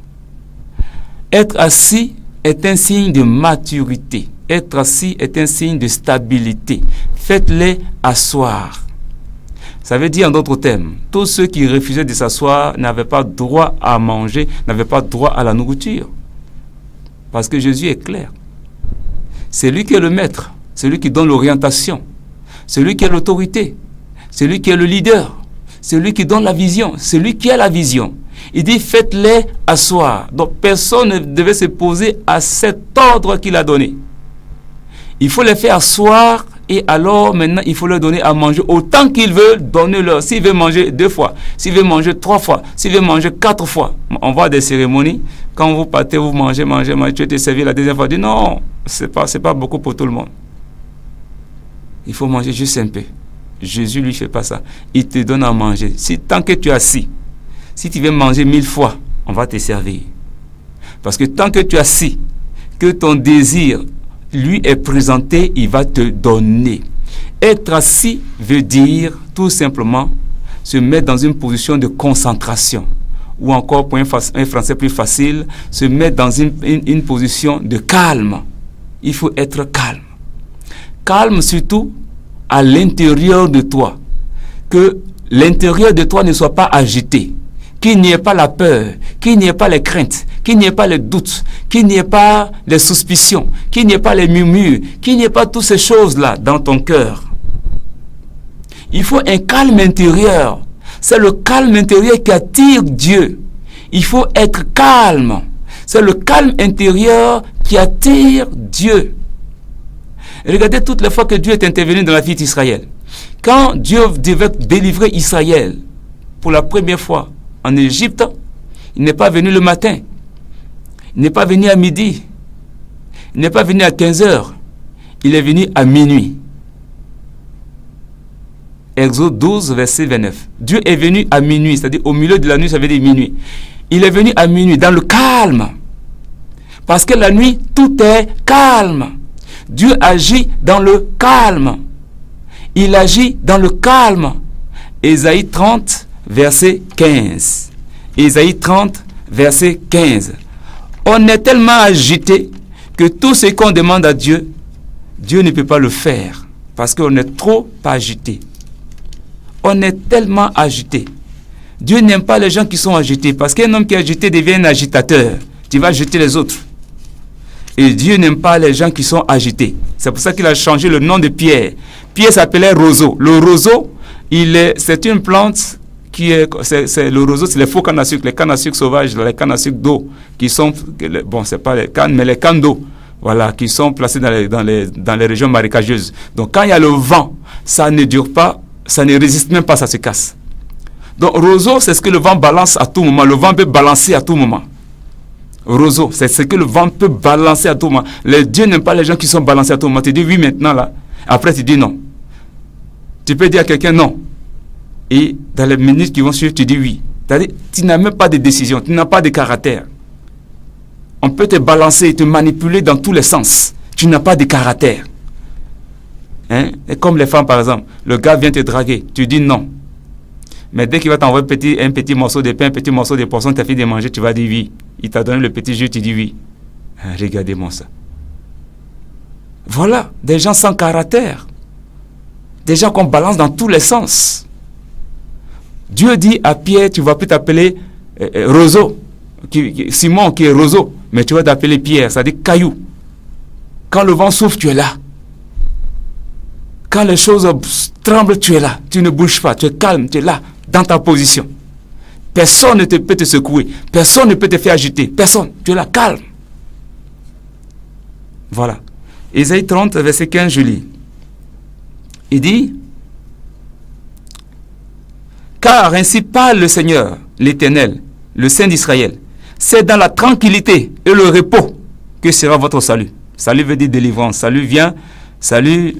Être assis est un signe de maturité. Être assis est un signe de stabilité. Faites-les asseoir. Ça veut dire en d'autres termes, tous ceux qui refusaient de s'asseoir n'avaient pas droit à manger, n'avaient pas droit à la nourriture. Parce que Jésus est clair. C'est lui qui est le maître, c'est lui qui donne l'orientation, c'est lui qui est l'autorité, c'est lui qui est le leader, c'est lui qui donne la vision, c'est lui qui a la vision. Il dit faites-les asseoir. Donc personne ne devait se poser à cet ordre qu'il a donné. Il faut les faire asseoir et alors maintenant il faut leur donner à manger autant qu'ils veulent, donnez-leur. S'ils veulent manger 2 fois, s'ils veulent manger 3 fois, s'ils veulent manger 4 fois. On voit des cérémonies, quand vous partez, vous mangez, tu es servi la deuxième fois, dit non, c'est pas beaucoup pour tout le monde. Il faut manger juste un peu. Jésus lui fait pas ça. Il te donne à manger. Si tant que tu es assis, si tu veux manger 1000 fois, on va te servir. Parce que tant que tu es assis, que ton désir lui est présenté, il va te donner. Être assis veut dire tout simplement se mettre dans une position de concentration. Ou encore, pour un français plus facile, se mettre dans une position de calme. Il faut être calme. Calme surtout à l'intérieur de toi. Que l'intérieur de toi ne soit pas agité. Qu'il n'y ait pas la peur, qu'il n'y ait pas les craintes, qu'il n'y ait pas les doutes, qu'il n'y ait pas les suspicions, qu'il n'y ait pas les murmures, qu'il n'y ait pas toutes ces choses-là dans ton cœur. Il faut un calme intérieur. C'est le calme intérieur qui attire Dieu. Il faut être calme. C'est le calme intérieur qui attire Dieu. Regardez toutes les fois que Dieu est intervenu dans la vie d'Israël. Quand Dieu devait délivrer Israël pour la première fois en Égypte, il n'est pas venu le matin, il n'est pas venu à midi, il n'est pas venu à 15h, il est venu à minuit. Exode 12, verset 29. Dieu est venu à minuit, c'est-à-dire au milieu de la nuit, ça veut dire minuit. Il est venu à minuit, dans le calme. Parce que la nuit, tout est calme. Dieu agit dans le calme. Il agit dans le calme. Ésaïe 30, verset 15. Ésaïe 30, verset 15. On est tellement agité que tout ce qu'on demande à Dieu, Dieu ne peut pas le faire. Parce qu'on est trop agité. On est tellement agité. Dieu n'aime pas les gens qui sont agités. Parce qu'un homme qui est agité devient un agitateur. Tu vas agiter les autres. Et Dieu n'aime pas les gens qui sont agités. C'est pour ça qu'il a changé le nom de Pierre. Pierre s'appelait roseau. Le roseau, c'est une plante qui est... le roseau, c'est les faux cannes à sucre. Les cannes à sucre sauvages, les cannes à sucre d'eau, qui sont... Bon, c'est pas les cannes, mais les cannes d'eau. Voilà, qui sont placées dans les régions marécageuses. Donc, quand il y a le vent, ça ne dure pas, ça ne résiste même pas, ça se casse. Donc, roseau, c'est ce que le vent balance à tout moment. Le vent peut balancer à tout moment. Roseau, c'est ce que le vent peut balancer à tout moment. Dieu n'aime pas les gens qui sont balancés à tout moment. Tu dis oui maintenant là. Après tu dis non. Tu peux dire à quelqu'un non. Et dans les minutes qui vont suivre, tu dis oui. C'est-à-dire, tu n'as même pas de décision. Tu n'as pas de caractère. On peut te balancer et te manipuler dans tous les sens. Tu n'as pas de caractère. Hein? Et comme les femmes par exemple. Le gars vient te draguer. Tu dis non. Mais dès qu'il va t'envoyer un petit morceau de pain, un petit morceau de poisson, tu as fini de manger, tu vas dire oui. Il t'a donné le petit jus, tu dis oui. Regardez-moi ça. Voilà, des gens sans caractère. Des gens qu'on balance dans tous les sens. Dieu dit à Pierre, tu ne vas plus t'appeler roseau. Simon qui est roseau, mais tu vas t'appeler Pierre, c'est-à-dire caillou. Quand le vent souffle, tu es là. Quand les choses tremblent, tu es là. Tu ne bouges pas, tu es calme, tu es là, dans ta position. Personne ne peut te secouer. Personne ne peut te faire agiter. Personne. Tu es là, calme. Voilà. Ésaïe 30, verset 15, je lis. Il dit, « Car ainsi parle le Seigneur, l'Éternel, le Saint d'Israël. C'est dans la tranquillité et le repos que sera votre salut. » Salut veut dire délivrance. Salut,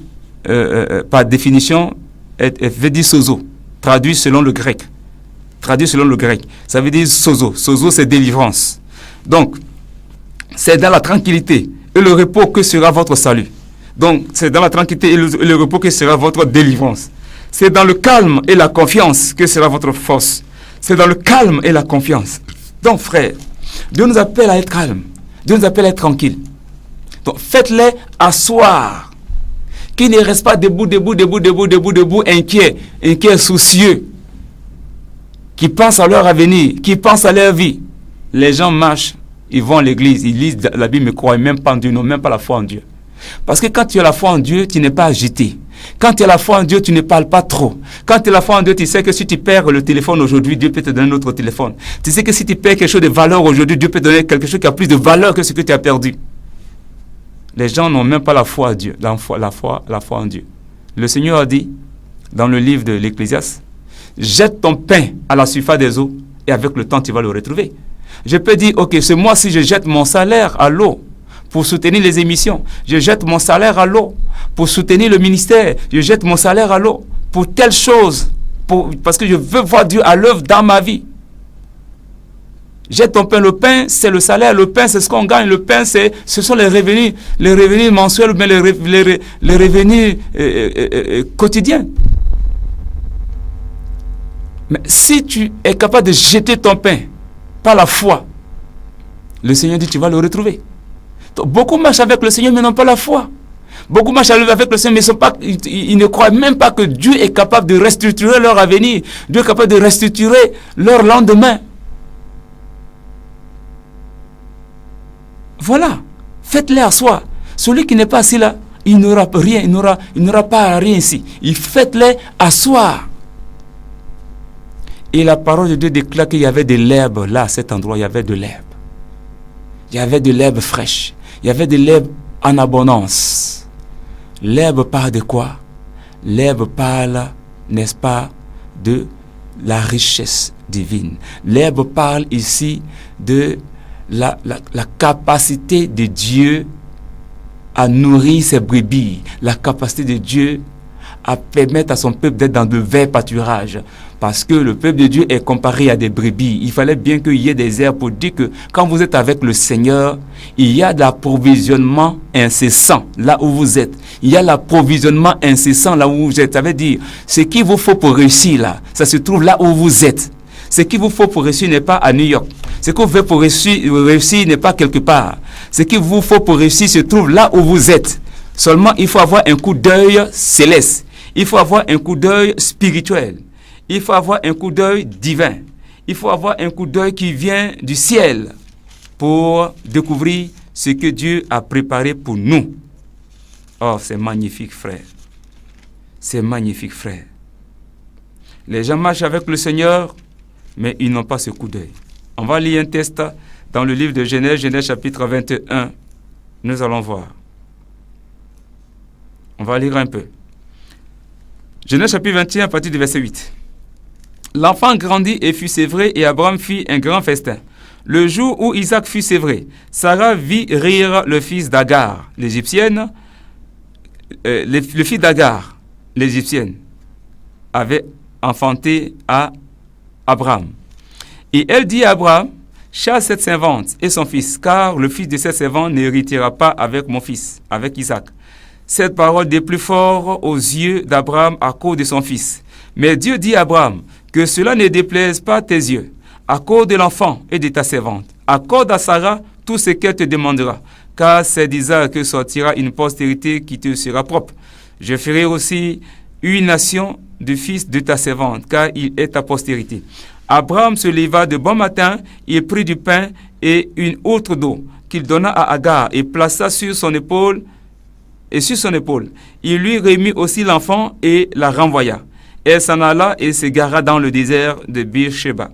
par définition, veut dire sozo, traduit selon le grec. Ça veut dire sozo. Sozo, c'est délivrance. Donc, c'est dans la tranquillité et le repos que sera votre salut. Donc, c'est dans la tranquillité et le repos que sera votre délivrance. C'est dans le calme et la confiance que sera votre force. C'est dans le calme et la confiance. Donc, frère, Dieu nous appelle à être calme. Dieu nous appelle à être tranquille. Donc, faites-les asseoir. Qu'ils ne restent pas debout, inquiets, soucieux. Qui pensent à leur avenir, qui pensent à leur vie. Les gens marchent, ils vont à l'église, ils lisent la Bible, mais ne croient même pas en Dieu, n'ont même pas la foi en Dieu. Parce que quand tu as la foi en Dieu, tu n'es pas agité. Quand tu as la foi en Dieu, tu ne parles pas trop. Quand tu as la foi en Dieu, tu sais que si tu perds le téléphone aujourd'hui, Dieu peut te donner un autre téléphone. Tu sais que si tu perds quelque chose de valeur aujourd'hui, Dieu peut te donner quelque chose qui a plus de valeur que ce que tu as perdu. Les gens n'ont même pas la foi en Dieu, la foi en Dieu. Le Seigneur a dit, dans le livre de l'Ecclésiaste, jette ton pain à la surface des eaux et avec le temps, tu vas le retrouver. Je peux dire, ok, ce mois-ci, je jette mon salaire à l'eau pour soutenir les émissions. Je jette mon salaire à l'eau pour soutenir le ministère. Je jette mon salaire à l'eau pour telle chose, parce que je veux voir Dieu à l'œuvre dans ma vie. Jette ton pain. Le pain, c'est le salaire. Le pain, c'est ce qu'on gagne. Le pain, ce sont les revenus mensuels, mais les revenus quotidiens. Mais si tu es capable de jeter ton pain par la foi, le Seigneur dit tu vas le retrouver. Donc, beaucoup marchent avec le Seigneur mais n'ont pas la foi. Beaucoup marchent avec le Seigneur mais ils ne croient même pas que Dieu est capable de restructurer leur avenir. Dieu est capable de restructurer leur lendemain. Voilà. Faites-les asseoir. Celui qui n'est pas assis là, il n'aura rien, il n'aura pas rien ici. Faites-les asseoir. Et la parole de Dieu déclare qu'il y avait de l'herbe là, à cet endroit, il y avait de l'herbe. Il y avait de l'herbe fraîche. Il y avait de l'herbe en abondance. L'herbe parle de quoi? L'herbe parle, n'est-ce pas, de la richesse divine. L'herbe parle ici de la capacité de Dieu à nourrir ses brebis. La capacité de Dieu à permettre à son peuple d'être dans de verts pâturages. Parce que le peuple de Dieu est comparé à des brebis. Il fallait bien qu'il y ait des herbes pour dire que quand vous êtes avec le Seigneur, il y a de l'approvisionnement incessant là où vous êtes. Il y a l'approvisionnement incessant là où vous êtes. Ça veut dire, ce qu'il vous faut pour réussir là, ça se trouve là où vous êtes. Ce qu'il vous faut pour réussir n'est pas à New York. Ce qu'il vous faut pour réussir n'est pas quelque part. Ce qu'il vous faut pour réussir se trouve là où vous êtes. Seulement, il faut avoir un coup d'œil céleste. Il faut avoir un coup d'œil spirituel. Il faut avoir un coup d'œil divin. Il faut avoir un coup d'œil qui vient du ciel pour découvrir ce que Dieu a préparé pour nous. Oh, c'est magnifique, frère. C'est magnifique, frère. Les gens marchent avec le Seigneur, mais ils n'ont pas ce coup d'œil. On va lire un texte dans le livre de Genèse, Genèse chapitre 21. Nous allons voir. On va lire un peu. Genèse chapitre 21 à partir du verset 8. L'enfant grandit et fut sévré, et Abraham fit un grand festin. Le jour où Isaac fut sévré, Sarah vit rire le fils d'Agar, l'Égyptienne. Le fils d'Agar, l'Égyptienne, avait enfanté à Abraham. Et elle dit à Abraham, chasse cette servante et son fils, car le fils de cette servante n'héritera pas avec mon fils, avec Isaac. Cette parole déplut fort aux yeux d'Abraham à cause de son fils. Mais Dieu dit à Abraham, que cela ne déplaise pas tes yeux, à cause de l'enfant et de ta servante. Accorde à Sarah tout ce qu'elle te demandera, car c'est d'Isaac que sortira une postérité qui te sera propre. Je ferai aussi une nation de fils de ta servante, car il est ta postérité. Abraham se leva de bon matin, il prit du pain et une outre d'eau qu'il donna à Agar et plaça sur son épaule. Et sur son épaule, il lui remit aussi l'enfant et la renvoya. Elle s'en alla et s'égara dans le désert de Beersheba.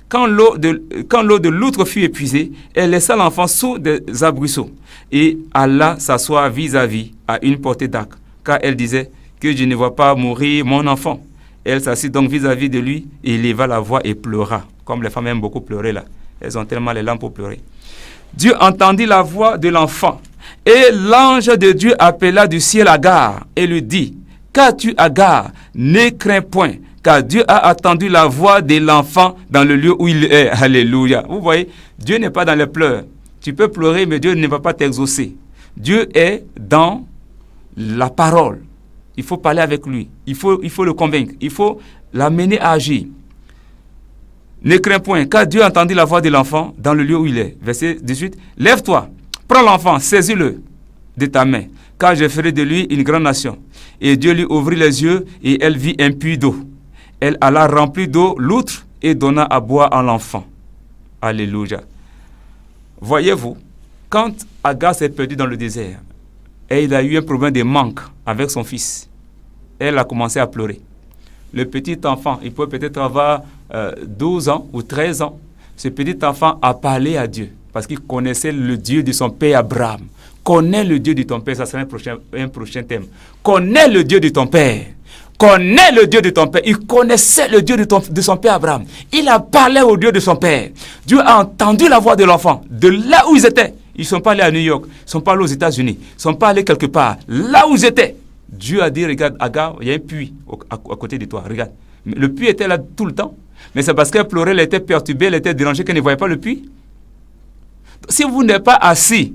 Quand l'eau de l'outre fut épuisée, elle laissa l'enfant sous des arbrisseaux et alla s'asseoir vis-à-vis à une portée d'arc, car elle disait que je ne vois pas mourir mon enfant. Elle s'assit donc vis-à-vis de lui et leva la voix et pleura, comme les femmes aiment beaucoup pleurer là. Elles ont tellement les larmes pour pleurer. Dieu entendit la voix de l'enfant et l'ange de Dieu appela du ciel Agar et lui dit, qu'as-tu Agar? Ne crains point, car Dieu a attendu la voix de l'enfant dans le lieu où il est. Alléluia. Vous voyez, Dieu n'est pas dans les pleurs. Tu peux pleurer, mais Dieu ne va pas t'exaucer. Dieu est dans la parole. Il faut parler avec lui. Il faut le convaincre. Il faut l'amener à agir. Ne crains point, car Dieu a entendu la voix de l'enfant dans le lieu où il est. Verset 18. Lève-toi, prends l'enfant, saisis-le de ta main, car je ferai de lui une grande nation. Et Dieu lui ouvrit les yeux, et elle vit un puits d'eau. Elle alla remplir d'eau l'outre et donna à boire à l'enfant. Alléluia. Voyez-vous, quand Agar s'est perdue dans le désert, et il a eu un problème de manque avec son fils, elle a commencé à pleurer. Le petit enfant, il peut peut-être avoir 12 ans ou 13 ans. Ce petit enfant a parlé à Dieu parce qu'il connaissait le Dieu de son père Abraham. Connais le Dieu de ton père, ça sera un prochain thème. Connais le Dieu de ton père. Connais le Dieu de ton père. Il connaissait le Dieu de son père Abraham. Il a parlé au Dieu de son père. Dieu a entendu la voix de l'enfant de là où ils étaient. Ils ne sont pas allés à New York, ils ne sont pas allés aux États-Unis, ils ne sont pas allés quelque part. Là où ils étaient, Dieu a dit, regarde, Agar, il y a un puits à côté de toi, regarde. Le puits était là tout le temps, mais c'est parce qu'elle pleurait, elle était perturbée, elle était dérangée, qu'elle ne voyait pas le puits. Si vous n'êtes pas assis,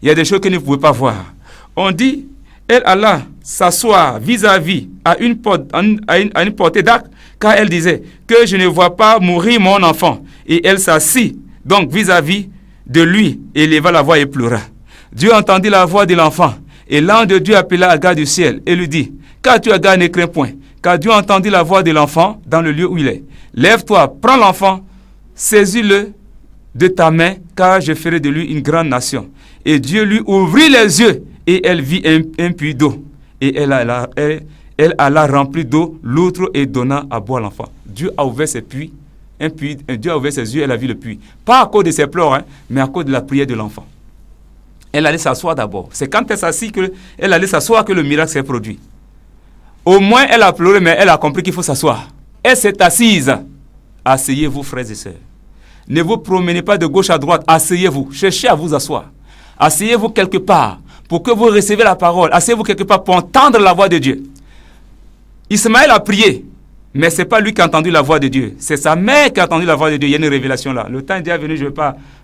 il y a des choses que vous ne pouvez pas voir. On dit, elle alla s'asseoir vis-à-vis à une portée d'arc, car elle disait que je ne vois pas mourir mon enfant. Et elle s'assit donc vis-à-vis de lui et leva la voix et pleura. Dieu entendit la voix de l'enfant. Et l'ange de Dieu appela Agar du ciel et lui dit, qu'as-tu Agar, ne crains point, car Dieu entendit la voix de l'enfant dans le lieu où il est. Lève-toi, prends l'enfant, saisis-le de ta main, car je ferai de lui une grande nation. Et Dieu lui ouvrit les yeux, et elle vit un puits d'eau. Et elle alla remplir d'eau l'outre et donna à boire l'enfant. Dieu a ouvert ses puits, Dieu a ouvert ses yeux, elle a vu le puits. Pas à cause de ses pleurs, mais à cause de la prière de l'enfant. Elle allait s'asseoir d'abord. C'est quand elle s'assit qu'elle allait s'asseoir que le miracle s'est produit. Au moins, elle a pleuré, mais elle a compris qu'il faut s'asseoir. Elle s'est assise. Asseyez-vous, frères et sœurs. Ne vous promenez pas de gauche à droite. Asseyez-vous. Cherchez à vous asseoir. Asseyez-vous quelque part pour que vous recevez la parole. Asseyez-vous quelque part pour entendre la voix de Dieu. Ismaël a prié, mais ce n'est pas lui qui a entendu la voix de Dieu. C'est sa mère qui a entendu la voix de Dieu. Il y a une révélation là. Le temps est déjà venu, je ne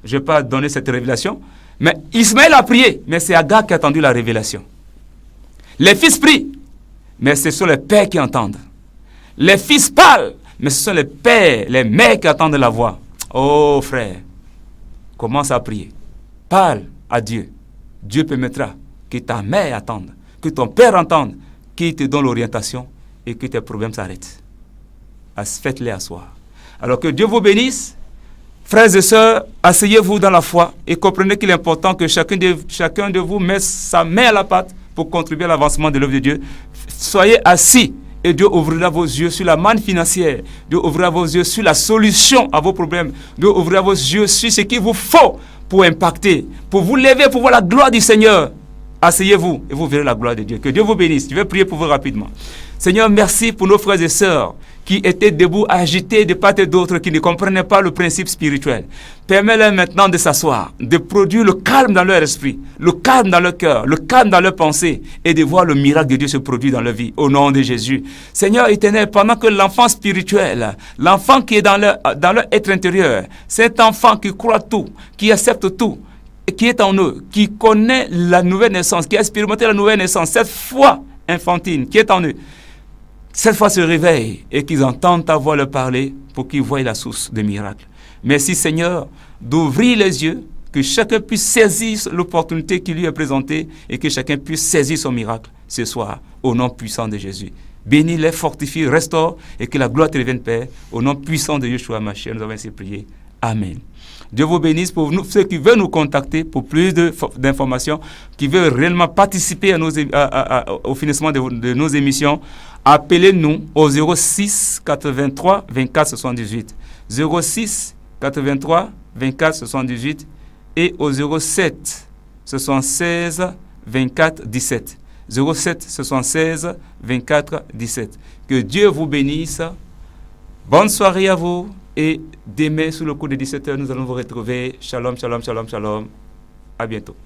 vais pas donner cette révélation. Mais Ismaël a prié, mais c'est Agar qui a entendu la révélation. Les fils prient, mais ce sont les pères qui entendent. Les fils parlent, mais ce sont les pères, les mères qui entendent la voix. Oh frère, commence à prier. Parle à Dieu. Dieu permettra que ta mère attende, que ton père entende, qu'il te donne l'orientation et que tes problèmes s'arrêtent. Faites-les asseoir. Alors que Dieu vous bénisse. Frères et sœurs, asseyez-vous dans la foi et comprenez qu'il est important que chacun de vous mette sa main à la pâte pour contribuer à l'avancement de l'œuvre de Dieu. Soyez assis et Dieu ouvrira vos yeux sur la manne financière. Dieu ouvrira vos yeux sur la solution à vos problèmes. Dieu ouvrira vos yeux sur ce qu'il vous faut pour impacter, pour vous lever, pour voir la gloire du Seigneur. Asseyez-vous et vous verrez la gloire de Dieu. Que Dieu vous bénisse. Je vais prier pour vous rapidement. Seigneur, merci pour nos frères et sœurs qui étaient debout, agités de part et d'autre, qui ne comprenaient pas le principe spirituel. Permets-leur maintenant de s'asseoir, de produire le calme dans leur esprit, le calme dans leur cœur, le calme dans leur pensée, et de voir le miracle de Dieu se produire dans leur vie, au nom de Jésus. Seigneur éternel, pendant que l'enfant spirituel, l'enfant qui est dans leur être intérieur, cet enfant qui croit tout, qui accepte tout, qui est en eux, qui connaît la nouvelle naissance, qui a expérimenté la nouvelle naissance, cette foi infantile qui est en eux, cette fois se réveillent et qu'ils entendent ta voix leur parler pour qu'ils voient la source des miracles. Merci Seigneur d'ouvrir les yeux, que chacun puisse saisir l'opportunité qui lui est présentée et que chacun puisse saisir son miracle ce soir au nom puissant de Jésus. bénis, les fortifie, restaure et que la gloire te revienne, Père. Au nom puissant de Yeshua Mashiach, nous avons ainsi prié. Amen. Dieu vous bénisse. Pour nous, ceux qui veulent nous contacter pour plus d'informations, qui veulent réellement participer au financement de nos émissions, appelez-nous au 06 83 24 78. 06 83 24 78 et au 07 76 24 17. 07 76 24 17. Que Dieu vous bénisse. Bonne soirée à vous. Et demain, sous le coup de 17h, nous allons vous retrouver. Shalom, shalom, shalom, shalom. À bientôt.